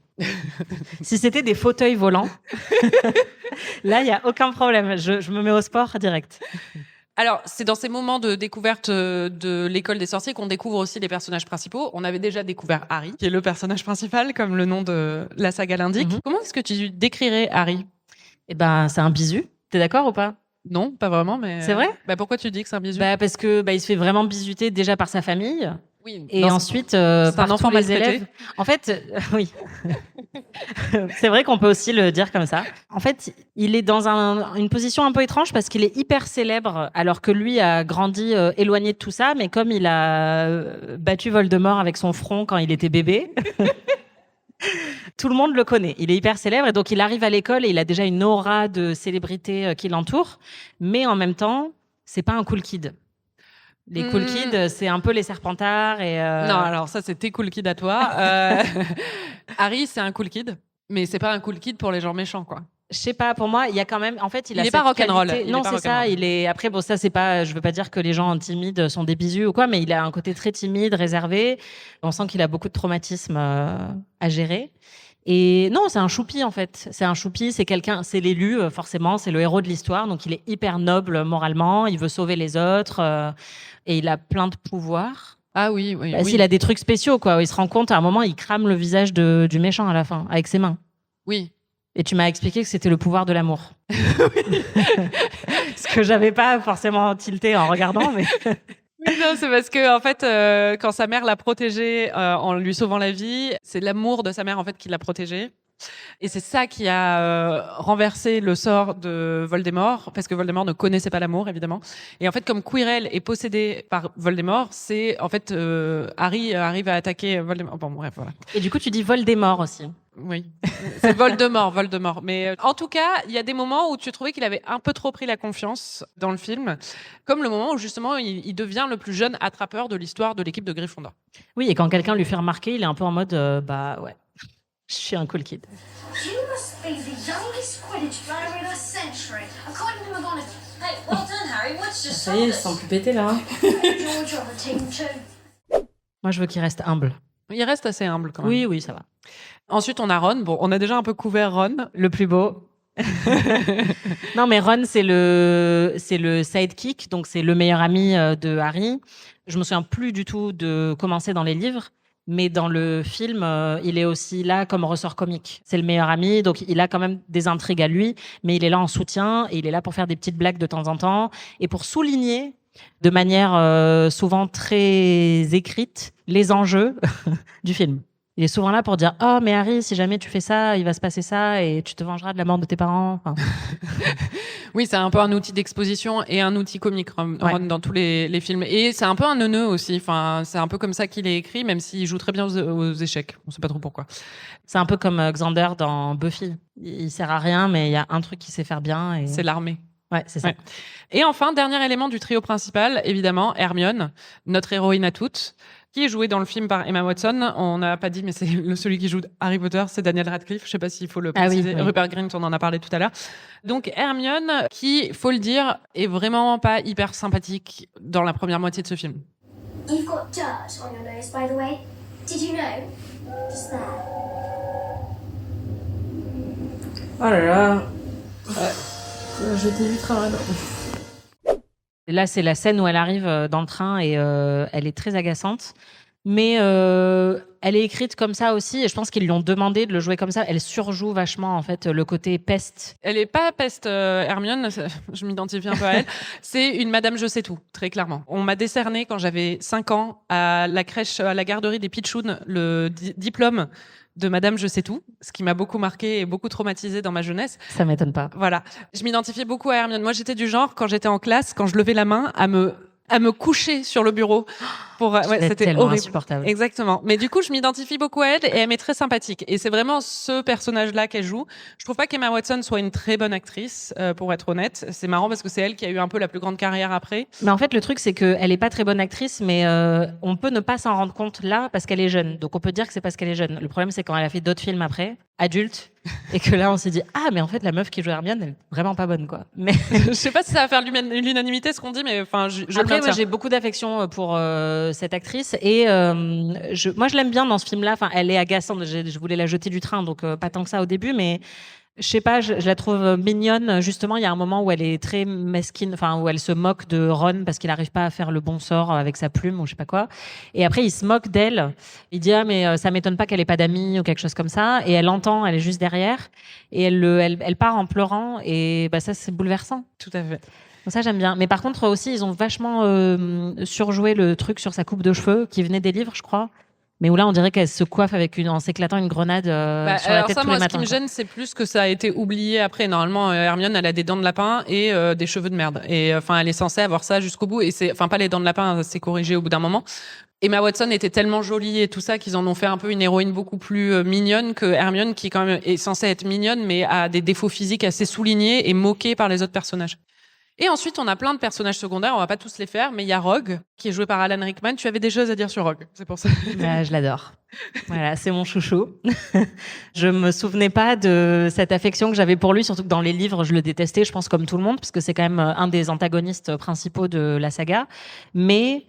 Si c'était des fauteuils volants, là, il y a aucun problème. Je me mets au sport direct. Alors, c'est dans ces moments de découverte de l'école des sorciers qu'on découvre aussi les personnages principaux. On avait déjà découvert Harry, qui est le personnage principal, comme le nom de la saga l'indique. Mm-hmm. Comment est-ce que tu décrirais Harry? Eh ben, c'est un bisu. T'es d'accord ou pas? Non, pas vraiment, mais... C'est vrai? Pourquoi tu dis que c'est un bisu? Parce que il se fait vraiment bisuter déjà par sa famille. Oui. Et ensuite, par tous les élèves. En fait, oui. C'est vrai qu'on peut aussi le dire comme ça. En fait, il est dans une position un peu étrange parce qu'il est hyper célèbre, alors que lui a grandi éloigné de tout ça. Mais comme il a battu Voldemort avec son front quand il était bébé, tout le monde le connaît. Il est hyper célèbre et donc il arrive à l'école et il a déjà une aura de célébrité qui l'entoure. Mais en même temps, c'est pas un cool kid. Les cool kids, c'est un peu les Serpentards et... Non, alors ça, c'est tes cool kids à toi. Harry, c'est un cool kid, mais c'est pas un cool kid pour les gens méchants, quoi. Je sais pas, pour moi, il y a quand même... En fait, il a est pas rock'n'roll. Non, c'est ça. Il est... Après, bon, ça, c'est pas... Je veux pas dire que les gens timides sont des bisous ou quoi, mais il a un côté très timide, réservé. On sent qu'il a beaucoup de traumatismes à gérer. Et non, c'est un choupi, en fait. C'est un choupi, c'est quelqu'un... C'est l'élu, forcément. C'est le héros de l'histoire. Donc, il est hyper noble moralement. Il veut sauver les autres. Et il a plein de pouvoirs. Ah oui. Il a des trucs spéciaux, quoi. Il se rend compte, à un moment, il crame le visage du méchant à la fin, avec ses mains. Oui. Et tu m'as expliqué que c'était le pouvoir de l'amour. Ce que j'avais pas forcément tilté en regardant, mais... Non, c'est parce que en fait, quand sa mère l'a protégé en lui sauvant la vie, c'est l'amour de sa mère en fait qui l'a protégé. Et c'est ça qui a renversé le sort de Voldemort, parce que Voldemort ne connaissait pas l'amour, évidemment. Et en fait, comme Quirrell est possédé par Voldemort, c'est en fait Harry arrive à attaquer Voldemort. Bon, bref, voilà. Et du coup, tu dis Voldemort aussi. Oui, c'est Voldemort. Mais en tout cas, il y a des moments où tu trouvais qu'il avait un peu trop pris la confiance dans le film, comme le moment où justement il devient le plus jeune attrapeur de l'histoire de l'équipe de Gryffondor. Oui, et quand quelqu'un lui fait remarquer, il est un peu en mode bah ouais, je suis un cool kid. You must be the youngest Quidditch player in a century, according to McGonagall. Hey, well done, Harry. What's just Ça y est, ils se sentent plus pétés là. George of the team too. Moi, je veux qu'il reste humble. Il reste assez humble quand même. Oui, oui, ça va. Ensuite, on a Ron. Bon, on a déjà un peu couvert Ron. Le plus beau. Non, mais Ron, c'est le sidekick, donc c'est le meilleur ami de Harry. Je me souviens plus du tout de commencer dans les livres, mais dans le film, il est aussi là comme ressort comique. C'est le meilleur ami, donc il a quand même des intrigues à lui, mais il est là en soutien et il est là pour faire des petites blagues de temps en temps et pour souligner de manière souvent très écrite les enjeux du film. Il est souvent là pour dire « Oh, mais Harry, si jamais tu fais ça, il va se passer ça et tu te vengeras de la mort de tes parents. » Enfin, Oui, c'est un peu un outil d'exposition et un outil comique, Ron, Ouais. dans tous les films. Et c'est un peu un neuneu aussi. Enfin, c'est un peu comme ça qu'il est écrit, même s'il joue très bien aux échecs. On sait pas trop pourquoi. c'est un peu comme Xander dans Buffy. Il sert à rien, mais il y a un truc qu'il sait faire bien. Et... C'est l'armée. Ouais, c'est ça. Ouais. Et enfin, dernier élément du trio principal, évidemment, Hermione, notre héroïne à toutes, qui est jouée dans le film par Emma Watson. On n'a pas dit, mais c'est celui qui joue Harry Potter, c'est Daniel Radcliffe. Je sais pas s'il faut le préciser. Ah oui, oui. Rupert Grint, on en a parlé tout à l'heure. Donc Hermione, qui, faut le dire, est vraiment pas hyper sympathique dans la première moitié de ce film. You've got dirt on your nose, by the way. Did you know? Just there. Oh là là. Je t'ai vu travailler. Et là, c'est la scène où elle arrive dans le train et elle est très agaçante. Mais elle est écrite comme ça aussi, et je pense qu'ils lui ont demandé de le jouer comme ça. Elle surjoue vachement, en fait, le côté peste. Elle est pas peste, Hermione, je m'identifie un peu à elle. C'est une Madame Je sais tout, très clairement. On m'a décerné, quand j'avais 5 ans, à la crèche, à la garderie des Pitchouns, le diplôme de Madame Je sais tout, ce qui m'a beaucoup marqué et beaucoup traumatisé dans ma jeunesse. Ça m'étonne pas. Voilà. Je m'identifiais beaucoup à Hermione. Moi, j'étais du genre, quand j'étais en classe, quand je levais la main, à me coucher sur le bureau. C'était tellement horrible. insupportable. Exactement. Mais du coup, je m'identifie beaucoup à elle et elle m'est très sympathique. Et c'est vraiment ce personnage-là qu'elle joue. Je trouve pas qu'Emma Watson soit une très bonne actrice, pour être honnête. C'est marrant parce que c'est elle qui a eu un peu la plus grande carrière après. Mais en fait, le truc, c'est qu'elle est pas très bonne actrice, mais on peut ne pas s'en rendre compte là parce qu'elle est jeune. Donc on peut dire que c'est parce qu'elle est jeune. Le problème, c'est quand elle a fait d'autres films après, adultes, et que là, on s'est dit « Ah, mais en fait, la meuf qui joue Hermione, elle est vraiment pas bonne, quoi. » Mais Je sais pas si ça va faire l'unanimité ce qu'on dit, mais enfin, je le après, maintiens. j'ai beaucoup d'affection pour cette actrice et moi, je l'aime bien dans ce film-là. Enfin, elle est agaçante. Je voulais la jeter du train, donc pas tant que ça au début, mais je sais pas, je la trouve mignonne. Justement, il y a un moment où elle est très mesquine, enfin où elle se moque de Ron parce qu'il n'arrive pas à faire le bon sort avec sa plume ou je sais pas quoi. Et après, il se moque d'elle. Il dit ah mais ça m'étonne pas qu'elle ait pas d'amis ou quelque chose comme ça. Et elle entend, elle est juste derrière et elle part en pleurant et bah ça c'est bouleversant. Tout à fait. Donc ça j'aime bien. Mais par contre aussi ils ont vachement surjoué le truc sur sa coupe de cheveux qui venait des livres, je crois. Mais où là, on dirait qu'elle se coiffe en s'éclatant une grenade sur la alors tête ça, tous moi, les ce matins. qui me quoi. gêne, c'est plus que ça a été oublié après. Normalement, Hermione, elle a des dents de lapin et des cheveux de merde. Et enfin, elle est censée avoir ça jusqu'au bout. Et c'est, enfin, pas les dents de lapin, c'est corrigé au bout d'un moment. Emma Watson était tellement jolie et tout ça qu'ils en ont fait un peu une héroïne beaucoup plus mignonne que Hermione, qui quand même est censée être mignonne, mais a des défauts physiques assez soulignés et moqués par les autres personnages. Et ensuite, on a plein de personnages secondaires, on va pas tous les faire, mais il y a Rogue, qui est joué par Alan Rickman. Tu avais des choses à dire sur Rogue, c'est pour ça. Bah, je l'adore. Voilà, c'est mon chouchou. Je me souvenais pas de cette affection que j'avais pour lui, surtout que dans les livres, je le détestais, je pense comme tout le monde, parce que c'est quand même un des antagonistes principaux de la saga. Mais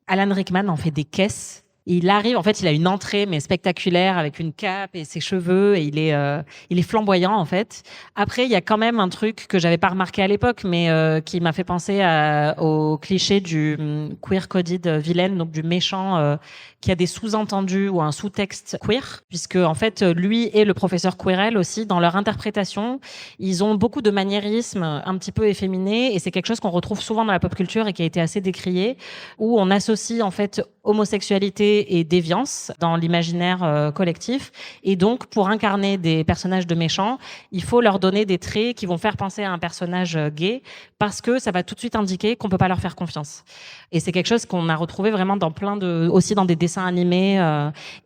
Alan Rickman en fait des caisses. Il arrive, en fait, il a une entrée mais spectaculaire avec une cape et ses cheveux et il est flamboyant en fait. Après, il y a quand même un truc que j'avais pas remarqué à l'époque, mais qui m'a fait penser au cliché du queer coded villain, donc du méchant qui a des sous-entendus ou un sous-texte queer, puisque en fait, lui et le professeur Quirrell aussi, dans leur interprétation, ils ont beaucoup de maniérisme un petit peu efféminé et c'est quelque chose qu'on retrouve souvent dans la pop culture et qui a été assez décrié, où on associe en fait homosexualité et déviance dans l'imaginaire collectif. Et donc, pour incarner des personnages de méchants, il faut leur donner des traits qui vont faire penser à un personnage gay, parce que ça va tout de suite indiquer qu'on peut pas leur faire confiance. Et c'est quelque chose qu'on a retrouvé vraiment dans aussi dans des dessins animés.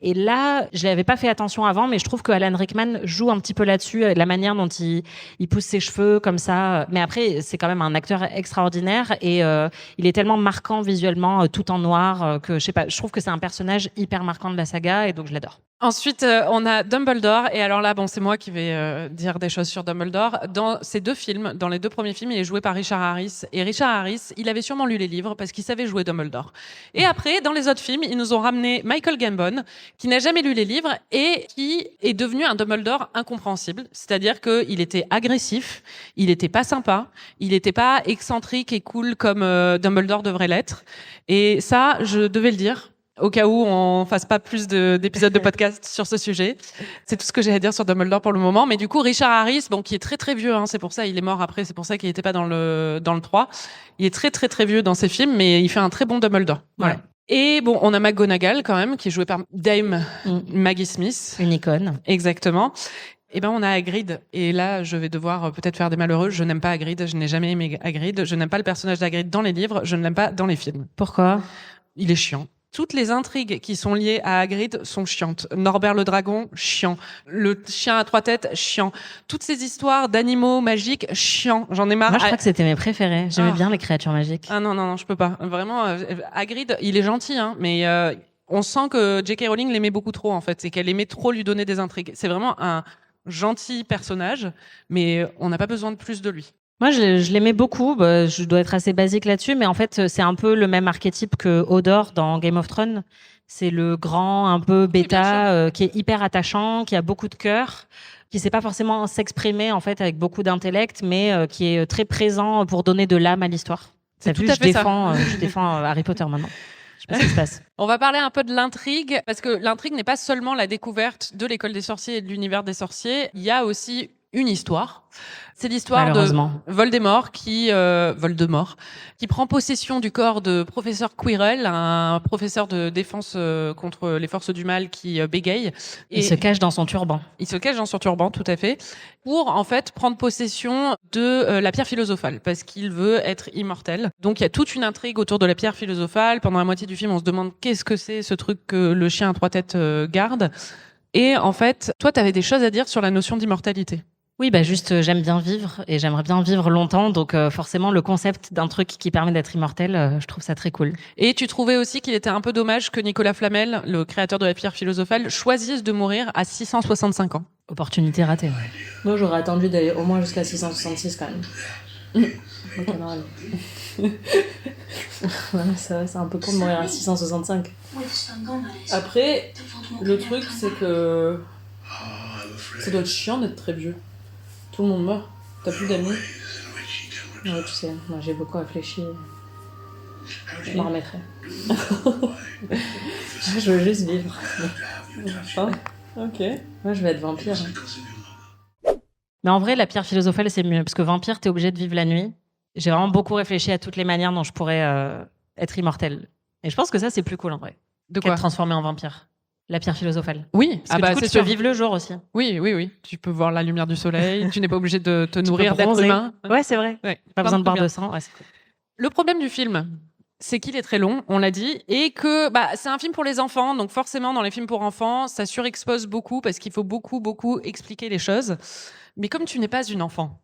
Et là, je n'avais pas fait attention avant, mais je trouve que Alan Rickman joue un petit peu là-dessus, la manière dont il pousse ses cheveux comme ça. Mais après, c'est quand même un acteur extraordinaire et il est tellement marquant visuellement, tout en noir, que je sais pas. Je trouve que c'est un personnage hyper marquant de la saga et donc je l'adore. Ensuite, on a Dumbledore. Et alors là, bon, c'est moi qui vais dire des choses sur Dumbledore. Dans ces 2 films, dans les 2 premiers films, il est joué par Richard Harris. Et Richard Harris, il avait sûrement lu les livres parce qu'il savait jouer Dumbledore. Et après, dans les autres films, ils nous ont ramené Michael Gambon, qui n'a jamais lu les livres et qui est devenu un Dumbledore incompréhensible. C'est-à-dire qu'il était agressif, il était pas sympa, il n'était pas excentrique et cool comme Dumbledore devrait l'être. Et ça, je devais le dire. Au cas où on fasse pas plus d'épisodes de podcast sur ce sujet. C'est tout ce que j'ai à dire sur Dumbledore pour le moment. Mais du coup, Richard Harris, bon, qui est très très vieux, hein, c'est pour ça, il est mort après, c'est pour ça qu'il n'était pas dans le 3. Il est très très très vieux dans ses films, mais il fait un très bon Dumbledore. Voilà. Ouais. Et bon, on a McGonagall quand même, qui est jouée par Dame Maggie Smith. Une icône. Exactement. Eh ben, on a Hagrid. Et là, je vais devoir peut-être faire des malheureux. Je n'aime pas Hagrid. Je n'ai jamais aimé Hagrid. Je n'aime pas le personnage d'Hagrid dans les livres. Je ne l'aime pas dans les films. Pourquoi ? Il est chiant. Toutes les intrigues qui sont liées à Hagrid sont chiantes. Norbert le dragon, chiant. Le chien à 3 têtes, chiant. Toutes ces histoires d'animaux magiques, chiant. J'en ai marre. Moi, je crois que c'était mes préférés. J'aimais Ah. bien les créatures magiques. Ah non, je peux pas. Vraiment, Hagrid, il est gentil, hein, mais on sent que J.K. Rowling l'aimait beaucoup trop, en fait. C'est qu'elle aimait trop lui donner des intrigues. C'est vraiment un gentil personnage, mais on n'a pas besoin de plus de lui. Moi, je l'aimais beaucoup. Bah, je dois être assez basique là-dessus, mais en fait, c'est un peu le même archétype que Hodor dans Game of Thrones. C'est le grand, un peu bêta, qui est hyper attachant, qui a beaucoup de cœur, qui sait pas forcément s'exprimer en fait avec beaucoup d'intellect, mais qui est très présent pour donner de l'âme à l'histoire. C'est T'as tout vu, à fait ça. je défends Harry Potter maintenant. Je sais pas ce qui se passe. On va parler un peu de l'intrigue, parce que l'intrigue n'est pas seulement la découverte de l'école des sorciers et de l'univers des sorciers. Il y a aussi une histoire. C'est l'histoire de Voldemort qui prend possession du corps de professeur Quirrell, un professeur de défense contre les forces du mal qui bégaye. Et il se cache dans son turban. Il se cache dans son turban, tout à fait, pour en fait prendre possession de la pierre philosophale, parce qu'il veut être immortel. Donc il y a toute une intrigue autour de la pierre philosophale. Pendant la moitié du film, on se demande qu'est-ce que c'est ce truc que le chien à 3 têtes garde. Et en fait, toi, tu avais des choses à dire sur la notion d'immortalité. Oui, bah juste, j'aime bien vivre et j'aimerais bien vivre longtemps. Donc forcément, le concept d'un truc qui permet d'être immortel, je trouve ça très cool. Et tu trouvais aussi qu'il était un peu dommage que Nicolas Flamel, le créateur de la pierre philosophale, choisisse de mourir à 665 ans. Opportunité ratée. Ouais. Moi, j'aurais attendu d'aller au moins jusqu'à 666 quand même. Ok, non, allez. Ouais, c'est un peu con de mourir à 665. Après, le truc, c'est que ça doit être chiant d'être très vieux. Tout le monde meurt. T'as plus d'amis. Ouais, tu sais, moi j'ai beaucoup réfléchi. Je m'en remettrai. Je veux juste vivre. Enfin, ok. Moi je vais être vampire. Mais en vrai, la pierre philosophale, c'est mieux. Parce que vampire, t'es obligé de vivre la nuit. J'ai vraiment beaucoup réfléchi à toutes les manières dont je pourrais être immortel. Et je pense que ça, c'est plus cool en vrai. De quoi ? Qu'être transformé en vampire. La pierre philosophale. Oui, Parce que du coup, tu peux vivre le jour aussi. Oui. Tu peux voir la lumière du soleil. Tu n'es pas obligé de te nourrir d'êtres humains. Ouais, c'est vrai. Ouais, Pas besoin de boire de sang. Ouais, c'est cool. Le problème du film, c'est qu'il est très long, on l'a dit, et que c'est un film pour les enfants, donc forcément dans les films pour enfants, ça surexpose beaucoup parce qu'il faut beaucoup expliquer les choses. Mais comme tu n'es pas une enfant,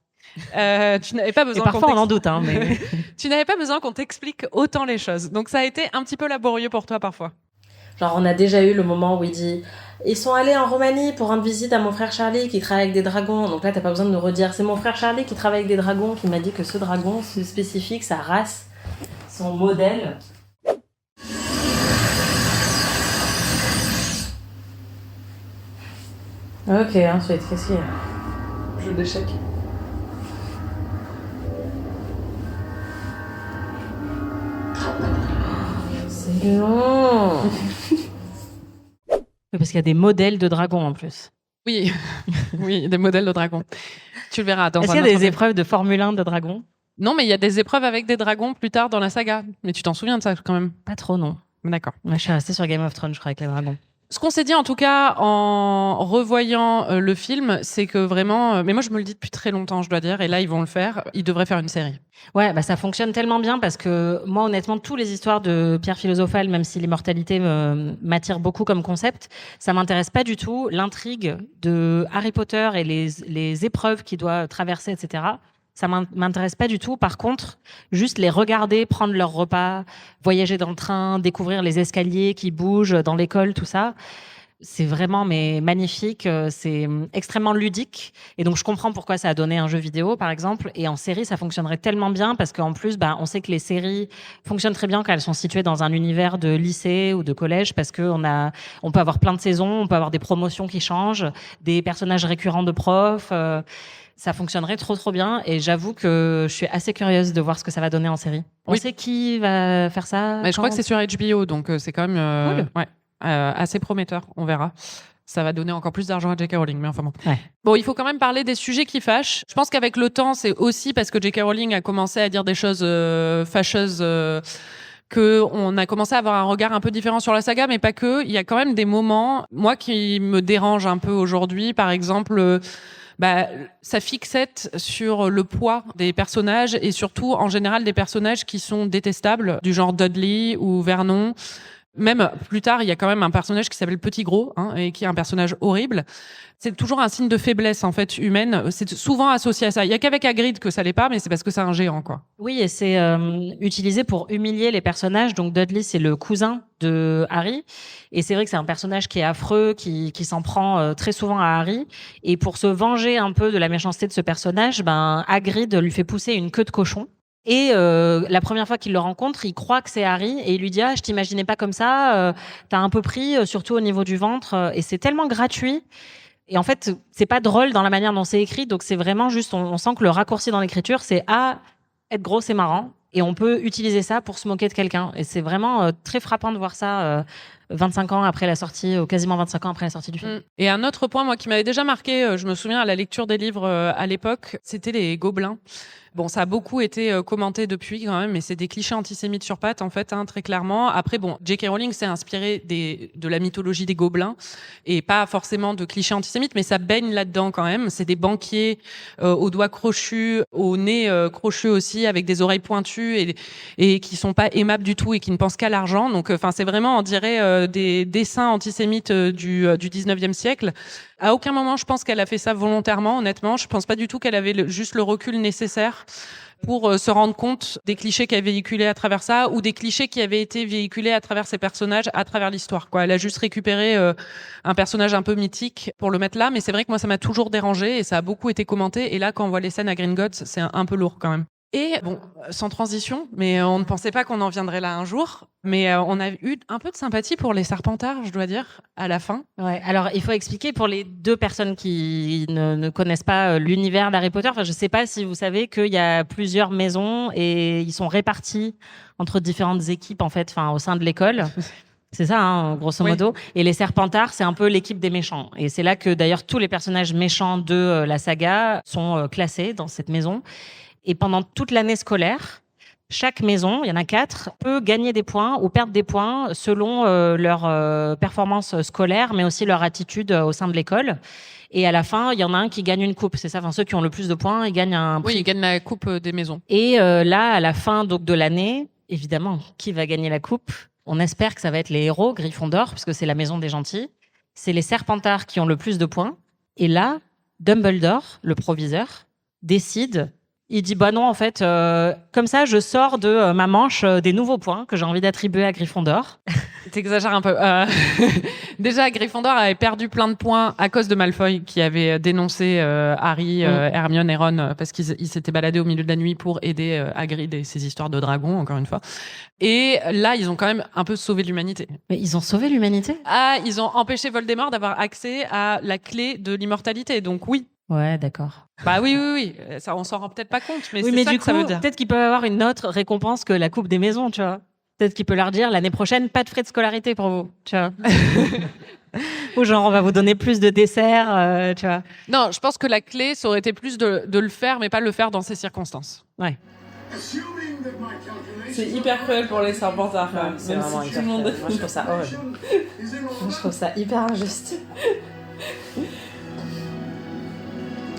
tu n'avais pas besoin. Et parfois on en doute, hein, mais tu n'avais pas besoin qu'on t'explique autant les choses. Donc ça a été un petit peu laborieux pour toi parfois. Genre, on a déjà eu le moment où il dit « Ils sont allés en Roumanie pour rendre visite à mon frère Charlie qui travaille avec des dragons. » Donc là, t'as pas besoin de nous redire « C'est mon frère Charlie qui travaille avec des dragons qui m'a dit que ce dragon, ce spécifique, sa race, son modèle. » Ok, ensuite, qu'est-ce qu'il y a ? Jeu d'échecs. C'est long. Oui, parce qu'il y a des modèles de dragons en plus. Oui, oui, des modèles de dragons. Tu le verras dans Est-ce qu'il y a des épreuves de Formule 1 de dragons ? Non, mais il y a des épreuves avec des dragons plus tard dans la saga. Mais tu t'en souviens de ça quand même ? Pas trop, non. D'accord. Ouais, je suis restée sur Game of Thrones, je crois, avec les dragons. Ce qu'on s'est dit en tout cas en revoyant le film, c'est que vraiment, mais moi je me le dis depuis très longtemps, je dois dire, et là ils vont le faire, ils devraient faire une série. Ouais, bah ça fonctionne tellement bien parce que moi, honnêtement, toutes les histoires de pierre philosophale, même si l'immortalité m'attire beaucoup comme concept, ça m'intéresse pas du tout. L'intrigue de Harry Potter et les épreuves qu'il doit traverser, etc., ça m'intéresse pas du tout. Par contre, juste les regarder, prendre leur repas, voyager dans le train, découvrir les escaliers qui bougent dans l'école, tout ça, c'est vraiment magnifique, c'est extrêmement ludique. Et donc, je comprends pourquoi ça a donné un jeu vidéo, par exemple. Et en série, ça fonctionnerait tellement bien parce qu'en plus, on sait que les séries fonctionnent très bien quand elles sont situées dans un univers de lycée ou de collège parce que on peut avoir plein de saisons, on peut avoir des promotions qui changent, des personnages récurrents de profs. Ça fonctionnerait trop bien et j'avoue que je suis assez curieuse de voir ce que ça va donner en série. On sait qui va faire ça? Mais je crois que c'est sur HBO, donc c'est quand même assez prometteur, on verra. Ça va donner encore plus d'argent à J.K. Rowling, mais enfin bon. Ouais. Bon, il faut quand même parler des sujets qui fâchent. Je pense qu'avec le temps, c'est aussi parce que J.K. Rowling a commencé à dire des choses fâcheuses qu'on a commencé à avoir un regard un peu différent sur la saga, mais pas que. Il y a quand même des moments, moi, qui me dérangent un peu aujourd'hui. Par exemple, sa fixette sur le poids des personnages et surtout, en général, des personnages qui sont détestables, du genre Dudley ou Vernon. Même plus tard, il y a quand même un personnage qui s'appelle Petit Gros, et qui est un personnage horrible. C'est toujours un signe de faiblesse, en fait, humaine. C'est souvent associé à ça. Il y a qu'avec Hagrid que ça l'est pas, mais c'est parce que c'est un géant, quoi. Oui, et c'est utilisé pour humilier les personnages. Donc Dudley, c'est le cousin de Harry. Et c'est vrai que c'est un personnage qui est affreux, qui s'en prend très souvent à Harry. Et pour se venger un peu de la méchanceté de ce personnage, Hagrid lui fait pousser une queue de cochon. Et la première fois qu'il le rencontre, il croit que c'est Harry et il lui dit je t'imaginais pas comme ça, t'as un peu pris, surtout au niveau du ventre. Et c'est tellement gratuit. Et en fait, c'est pas drôle dans la manière dont c'est écrit, donc c'est vraiment juste, on sent que le raccourci dans l'écriture, c'est être gros, c'est marrant, et on peut utiliser ça pour se moquer de quelqu'un. Et c'est vraiment très frappant de voir ça 25 ans après la sortie, ou quasiment 25 ans après la sortie du film. Et un autre point, moi, qui m'avait déjà marqué, je me souviens à la lecture des livres à l'époque, c'était les gobelins. Bon, ça a beaucoup été commenté depuis quand même, mais c'est des clichés antisémites sur pattes, en fait, très clairement. Après, bon, J.K. Rowling s'est inspiré de la mythologie des gobelins, et pas forcément de clichés antisémites, mais ça baigne là-dedans quand même. C'est des banquiers aux doigts crochus, au nez crochu aussi, avec des oreilles pointues, et qui sont pas aimables du tout, et qui ne pensent qu'à l'argent. Donc, c'est vraiment, on dirait, des dessins antisémites du 19e siècle. À aucun moment, je pense qu'elle a fait ça volontairement, honnêtement. Je pense pas du tout qu'elle avait juste le recul nécessaire pour se rendre compte des clichés qu'elle véhiculait à travers ça, ou des clichés qui avaient été véhiculés à travers ses personnages, à travers l'histoire, quoi. Elle a juste récupéré un personnage un peu mythique pour le mettre là, mais c'est vrai que moi, ça m'a toujours dérangé et ça a beaucoup été commenté. Et là, quand on voit les scènes à Gringotts, c'est un peu lourd quand même. Et bon, sans transition, mais on ne pensait pas qu'on en viendrait là un jour, mais on a eu un peu de sympathie pour les Serpentards, je dois dire, à la fin. Ouais, alors il faut expliquer pour les deux personnes qui ne connaissent pas l'univers d'Harry Potter. Enfin, je sais pas si vous savez qu'il y a plusieurs maisons et ils sont répartis entre différentes équipes en fait, au sein de l'école. C'est ça, grosso modo. Oui. Et les Serpentards, c'est un peu l'équipe des méchants. Et c'est là que d'ailleurs tous les personnages méchants de la saga sont classés dans cette maison. Et pendant toute l'année scolaire, chaque maison, il y en a 4, peut gagner des points ou perdre des points selon leur performance scolaire, mais aussi leur attitude au sein de l'école. Et à la fin, il y en a un qui gagne une coupe, c'est ça. Ceux qui ont le plus de points, ils gagnent un prix. Oui, ils gagnent la coupe des maisons. Et là, à la fin donc de l'année, évidemment, qui va gagner la coupe? On espère que ça va être les héros, Gryffondor, puisque c'est la maison des gentils. C'est les Serpentards qui ont le plus de points. Et là, Dumbledore, le proviseur, décide. Il dit non, en fait, comme ça, je sors de ma manche des nouveaux points que j'ai envie d'attribuer à Gryffondor. T'exagères un peu. Déjà, Gryffondor avait perdu plein de points à cause de Malfoy, qui avait dénoncé Harry, Hermione et Ron parce qu'ils s'étaient baladés au milieu de la nuit pour aider Hagrid et ses histoires de dragons, encore une fois. Et là, ils ont quand même un peu sauvé l'humanité. Mais ils ont sauvé l'humanité ? Ils ont empêché Voldemort d'avoir accès à la clé de l'immortalité. Donc oui. Ouais, d'accord. Oui. Ça, on s'en rend peut-être pas compte, mais oui, c'est mais ça du que coup, ça veut dire. Peut-être qu'ils peuvent avoir une autre récompense que la coupe des maisons, tu vois. Peut-être qu'il peut leur dire l'année prochaine, pas de frais de scolarité pour vous, tu vois. Ou genre, on va vous donner plus de desserts, tu vois. Non, je pense que la clé, ça aurait été plus de le faire, mais pas le faire dans ces circonstances. Ouais. Assuming C'est hyper cruel pour les Serpentards, quand même. C'est Même vraiment si hyper tout le monde... cruel. Moi, je trouve ça horrible. Moi, je trouve ça hyper injuste.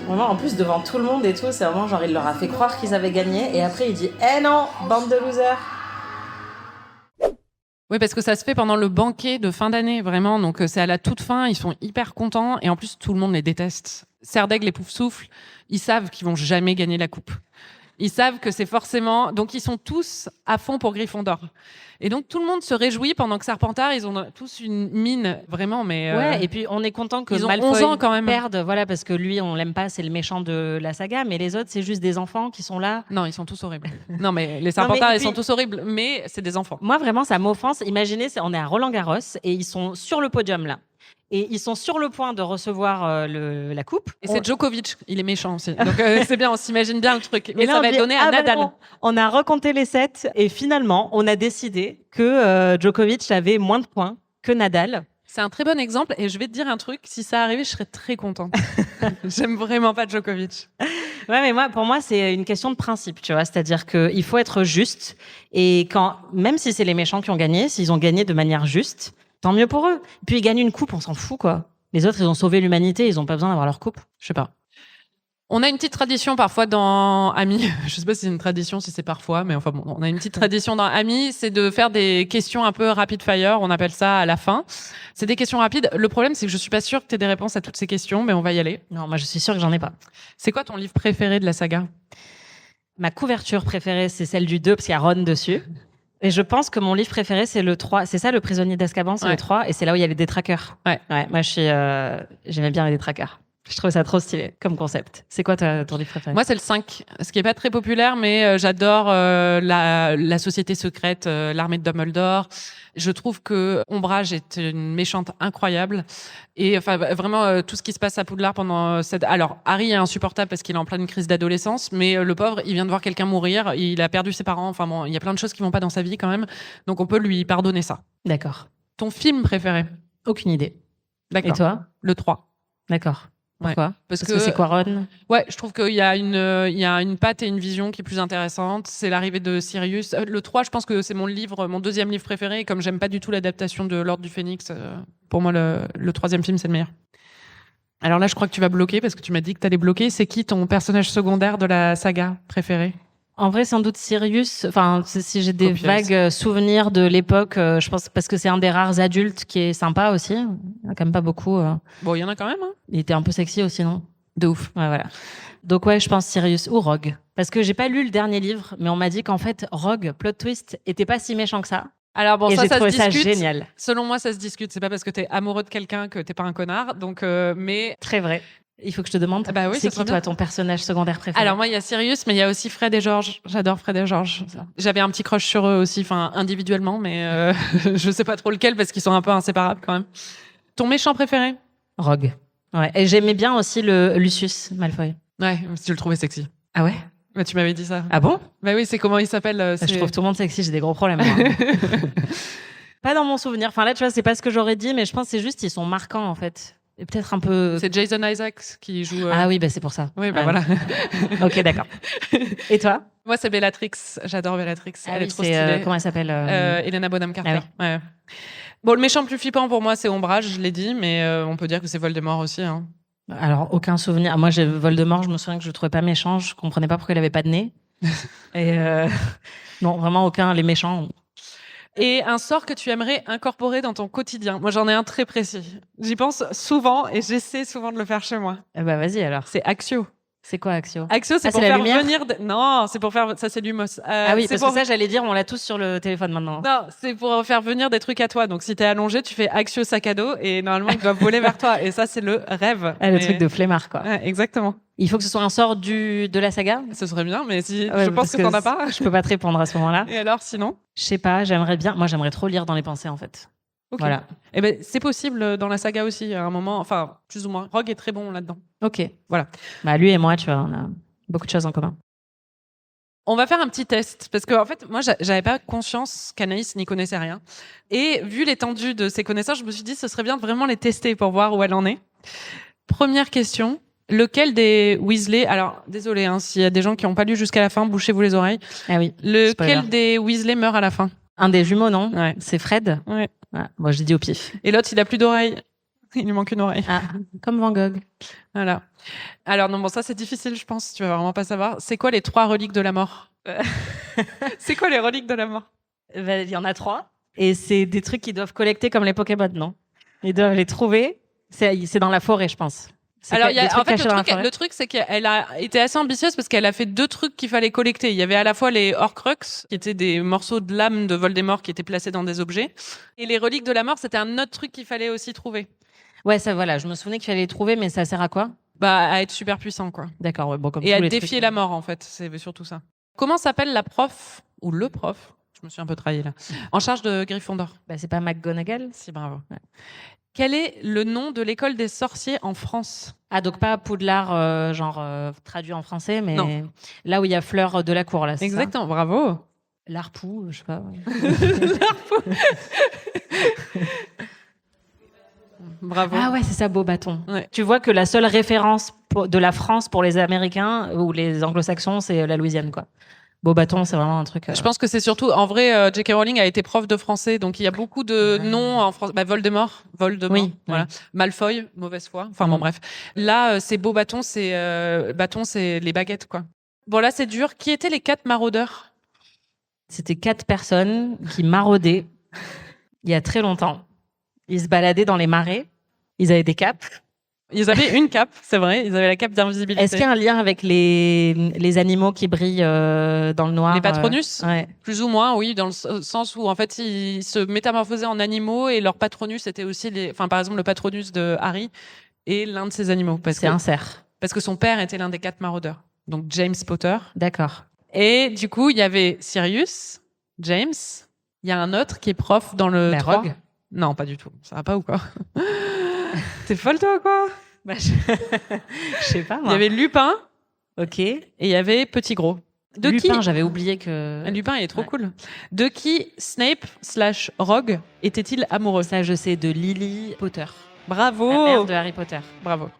Vraiment, en plus, devant tout le monde et tout, c'est vraiment genre, il leur a fait croire qu'ils avaient gagné, et après, il dit « Eh non, bande de losers !» Oui, parce que ça se fait pendant le banquet de fin d'année, vraiment. Donc, c'est à la toute fin, ils sont hyper contents. Et en plus, tout le monde les déteste. Serdaigle et Poufsouffle, ils savent qu'ils vont jamais gagner la coupe. Ils savent que c'est forcément... Donc, ils sont tous à fond pour Gryffondor. Et donc, tout le monde se réjouit pendant que Serpentard, ils ont tous une mine, vraiment, mais... Ouais, et puis on est content que ils ont Malfoy 11 ans quand même. perde, voilà, parce que lui, on l'aime pas, c'est le méchant de la saga, mais les autres, c'est juste des enfants qui sont là. Non, ils sont tous horribles. Non, mais les Serpentards, et ils puis- sont tous horribles, mais c'est des enfants. Moi, vraiment, ça m'offense. Imaginez, on est à Roland-Garros et ils sont sur le podium, là. Et ils sont sur le point de recevoir la coupe. Et c'est Djokovic, il est méchant aussi. Donc, c'est bien, on s'imagine bien le truc. Mais Et là, ça on va être dit, donné à Nadal. bon, on a recompté les sets et finalement, on a décidé que Djokovic avait moins de points que Nadal. C'est un très bon exemple et je vais te dire un truc, si ça arrivait, je serais très contente. J'aime vraiment pas Djokovic. Ouais, mais pour moi, c'est une question de principe, tu vois. C'est-à-dire qu'il faut être juste et même si c'est les méchants qui ont gagné, s'ils ont gagné de manière juste, tant mieux pour eux. Puis ils gagnent une coupe, on s'en fout, quoi. Les autres, ils ont sauvé l'humanité, ils ont pas besoin d'avoir leur coupe. Je sais pas. On a une petite tradition parfois dans Amis. Je sais pas si c'est une tradition, si c'est parfois, mais enfin bon, on a une petite tradition dans Amis, c'est de faire des questions un peu rapid fire. On appelle ça à la fin. C'est des questions rapides. Le problème, c'est que je suis pas sûre que tu aies des réponses à toutes ces questions, mais on va y aller. Non, moi, je suis sûre que j'en ai pas. C'est quoi ton livre préféré de la saga? Ma couverture préférée, c'est celle du 2, parce qu'il y a Ron dessus. Et je pense que mon livre préféré, c'est le 3. C'est ça, Le prisonnier d'Azkaban, c'est Ouais. le 3. Et c'est là où il y a les détraqueurs. Ouais. Moi, j'aimais bien les détraqueurs. Je trouvais ça trop stylé comme concept. C'est quoi ton livre préféré? Moi, c'est le 5, ce qui est pas très populaire, mais j'adore la société secrète, l'armée de Dumbledore. Je trouve que Ombrage est une méchante incroyable. Et enfin, vraiment, tout ce qui se passe à Poudlard pendant cette... Alors, Harry est insupportable parce qu'il est en pleine crise d'adolescence, mais le pauvre, il vient de voir quelqu'un mourir, il a perdu ses parents, enfin bon, il y a plein de choses qui vont pas dans sa vie quand même, donc on peut lui pardonner ça. D'accord. Ton film préféré? Aucune idée. D'accord. Et toi? Le 3. D'accord. Ouais. Pourquoi? Parce que c'est quoi, Ron? Ouais, je trouve qu'il y a une patte et une vision qui est plus intéressante. C'est l'arrivée de Sirius. Le 3, je pense que c'est mon deuxième livre préféré. Et comme j'aime pas du tout l'adaptation de L'Ordre du Phénix, pour moi, le troisième film, c'est le meilleur. Alors là, je crois que tu vas bloquer parce que tu m'as dit que t'allais bloquer. C'est qui ton personnage secondaire de la saga préféré? En vrai, sans doute Sirius. Enfin, si j'ai des Copieuse. vagues souvenirs de l'époque, je pense parce que c'est un des rares adultes qui est sympa aussi. Il y en a quand même pas beaucoup. Bon, il y en a quand même, hein. Il était un peu sexy aussi, non? De ouf. Ouais, voilà. Donc ouais, je pense Sirius ou Rogue. Parce que j'ai pas lu le dernier livre, mais on m'a dit qu'en fait, Rogue, plot twist, était pas si méchant que ça. Alors bon, et ça j'ai se trouvé ça discute. génial. Selon moi, ça se discute. C'est pas parce que t'es amoureux de quelqu'un que t'es pas un connard. Donc, mais Très vrai. Il faut que je te demande. Ah bah oui, c'est ça serait qui toi bien. ton personnage secondaire préféré? alors moi, il y a Sirius, mais il y a aussi Fred et George. J'adore Fred et George. J'avais un petit crush sur eux aussi, enfin individuellement, mais je sais pas trop lequel parce qu'ils sont un peu inséparables quand même. Ton méchant préféré? Rogue. Ouais. Et j'aimais bien aussi le Lucius Malfoy. Ouais, si tu le trouvais sexy. Ah ouais? Bah, tu m'avais dit ça. Ah bon? Bah oui, c'est comment il s'appelle Je trouve tout le monde sexy, j'ai des gros problèmes. Moi. Pas dans mon souvenir. Enfin là, tu vois, c'est pas ce que j'aurais dit, mais je pense que c'est juste ils sont marquants en fait. Et peut-être un peu. C'est Jason Isaacs qui joue. Ah oui, bah c'est pour ça. Oui, bah Ouais. voilà. Ok, d'accord. Et toi? Moi, c'est Bellatrix. J'adore Bellatrix. Ah Elle oui, est trop c'est, stylée. comment elle s'appelle? Helena Bonham Carter. Ah Ouais. Bon, le méchant le plus flippant pour moi, c'est Ombrage, je l'ai dit, mais on peut dire que c'est Voldemort aussi. Hein. Alors, aucun souvenir. Moi, j'ai Voldemort, je me souviens que je le trouvais pas méchant. Je comprenais pas pourquoi il avait pas de nez. Et non, vraiment aucun. Les méchants. Et un sort que tu aimerais incorporer dans ton quotidien. Moi, j'en ai un très précis. J'y pense souvent et j'essaie souvent de le faire chez moi. Eh bah, vas-y alors. C'est Axio. C'est quoi Axio? Axio, c'est Ah, pour c'est la faire lumière venir... Non, c'est pour faire... Ça, c'est Lumos. Ah oui, c'est parce pour... que ça, j'allais dire, on l'a tous sur le téléphone maintenant. Non, c'est pour faire venir des trucs à toi. Donc, si t'es allongé, tu fais Axio sac à dos et normalement, ils doivent voler vers toi. Et ça, c'est le rêve. Ah, le Mais- truc de flemmard, quoi. Ouais, exactement. Il faut que ce soit un sort de la saga? Ce serait bien, mais si Ouais, je pense parce que t'en as pas. Je peux pas te répondre à ce moment-là. Et alors, sinon? Je sais pas, j'aimerais bien. Moi, j'aimerais trop lire dans les pensées, en fait. Ok. Voilà. Eh ben, c'est possible dans la saga aussi, à un moment. Enfin, plus ou moins. Rogue est très bon là-dedans. Ok. Voilà. Bah, lui et moi, tu vois, on a beaucoup de choses en commun. On va faire un petit test parce que en fait, moi, j'avais pas conscience qu'Anaïs n'y connaissait rien. Et vu l'étendue de ses connaissances, je me suis dit ce serait bien de vraiment les tester pour voir où elle en est. Première question. Lequel des Weasley... Alors, désolé, s'il y a des gens qui n'ont pas lu jusqu'à la fin, bouchez-vous les oreilles. Ah oui. Lequel Spoiler. des Weasley meurt à la fin? Un des jumeaux, non? Ouais. C'est Fred? Ouais. Ah, moi, j'ai dit au pif. Et l'autre, il a plus d'oreille. Il lui manque une oreille. Ah, comme Van Gogh. Voilà. Alors, non, bon, ça, c'est difficile, je pense. Tu vas vraiment pas savoir. C'est quoi les 3 reliques de la mort? C'est quoi les reliques de la mort? Il y en a 3. Et c'est des trucs qu'ils doivent collecter comme les Pokémon, non? Ils doivent les trouver. C'est dans la forêt, je pense. Alors, des trucs en fait, cachés dans la forêt. le truc, c'est qu'elle a été assez ambitieuse parce qu'elle a fait 2 trucs qu'il fallait collecter. Il y avait à la fois les Horcruxes, qui étaient des morceaux de l'âme de Voldemort qui étaient placés dans des objets. Et les reliques de la mort, c'était un autre truc qu'il fallait aussi trouver. Ouais, ça, voilà. Je me souvenais qu'il fallait les trouver, mais ça sert à quoi? Bah, à être super puissant, quoi. D'accord, ouais, bon, comme Et tous à les défier trucs. la mort, en fait. C'est surtout ça. Comment s'appelle la prof, ou le prof, je me suis un peu trahi là, en charge de Gryffondor? Bah, c'est pas McGonagall? Si, bravo. Ouais. Quel est le nom de l'école des sorciers en France? Ah, donc pas Poudlard, traduit en français, mais Non. là où il y a Fleur de la Cour, là, c'est Exactement, bravo. ça? L'Arpoux, je sais pas. Bravo. Ah ouais, c'est ça, Beauxbatons. Ouais. Tu vois que la seule référence de la France pour les Américains ou les Anglo-Saxons, c'est la Louisiane, quoi. Beauxbatons, c'est vraiment un truc... Je pense que c'est surtout, en vrai, J.K. Rowling a été prof de français, donc il y a beaucoup de noms en français. Bah, Voldemort, Oui, voilà. Malfoy, mauvaise foi. Enfin bon, bref. Là, c'est Beauxbatons, bâton, c'est les baguettes, quoi. Bon, là, c'est dur. Qui étaient les 4 maraudeurs? C'était 4 personnes qui maraudaient il y a très longtemps. Ils se baladaient dans les marais. Ils avaient des capes. Ils avaient une cape, c'est vrai. Ils avaient la cape d'invisibilité. Est-ce qu'il y a un lien avec les animaux qui brillent dans le noir? Les Patronus? Ouais. Plus ou moins, oui, dans le sens où en fait ils se métamorphosaient en animaux et leur Patronus était aussi par exemple le Patronus de Harry est l'un de ces animaux C'est un cerf. parce que son père était l'un des 4 maraudeurs. Donc James Potter. D'accord. Et du coup, il y avait Sirius, James, il y a un autre qui est prof dans le 3. Rogue? Non, pas du tout. Ça va pas ou quoi? T'es folle toi quoi? Bah, je sais pas, Il moi. y avait Lupin Ok. et il y avait Petit Gros. De Lupin, qui j'avais oublié que... Lupin, il est trop Ouais. cool. De qui Snape/Rogue était-il amoureux? Ça, je sais, de Lily Potter. Bravo. La mère de Harry Potter. Bravo.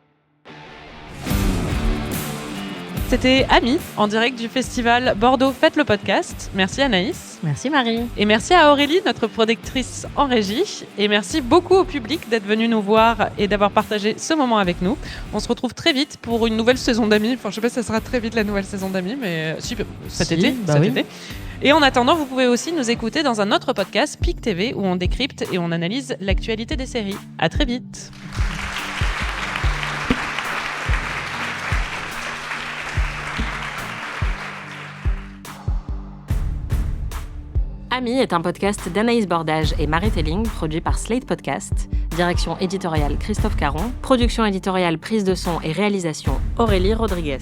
C'était Ami, en direct du festival Bordeaux Faites le podcast. Merci Anaïs. Merci Marie. Et merci à Aurélie, notre productrice en régie. Et merci beaucoup au public d'être venu nous voir et d'avoir partagé ce moment avec nous. On se retrouve très vite pour une nouvelle saison d'Ami. Enfin, je sais pas si ça sera très vite la nouvelle saison d'Ami, mais cet été. Et en attendant, vous pouvez aussi nous écouter dans un autre podcast, PIC TV, où on décrypte et on analyse l'actualité des séries. À très vite. Ami est un podcast d'Anaïs Bordage et Marie Telling, produit par Slate Podcast. Direction éditoriale Christophe Caron. Production éditoriale, prise de son et réalisation Aurélie Rodriguez.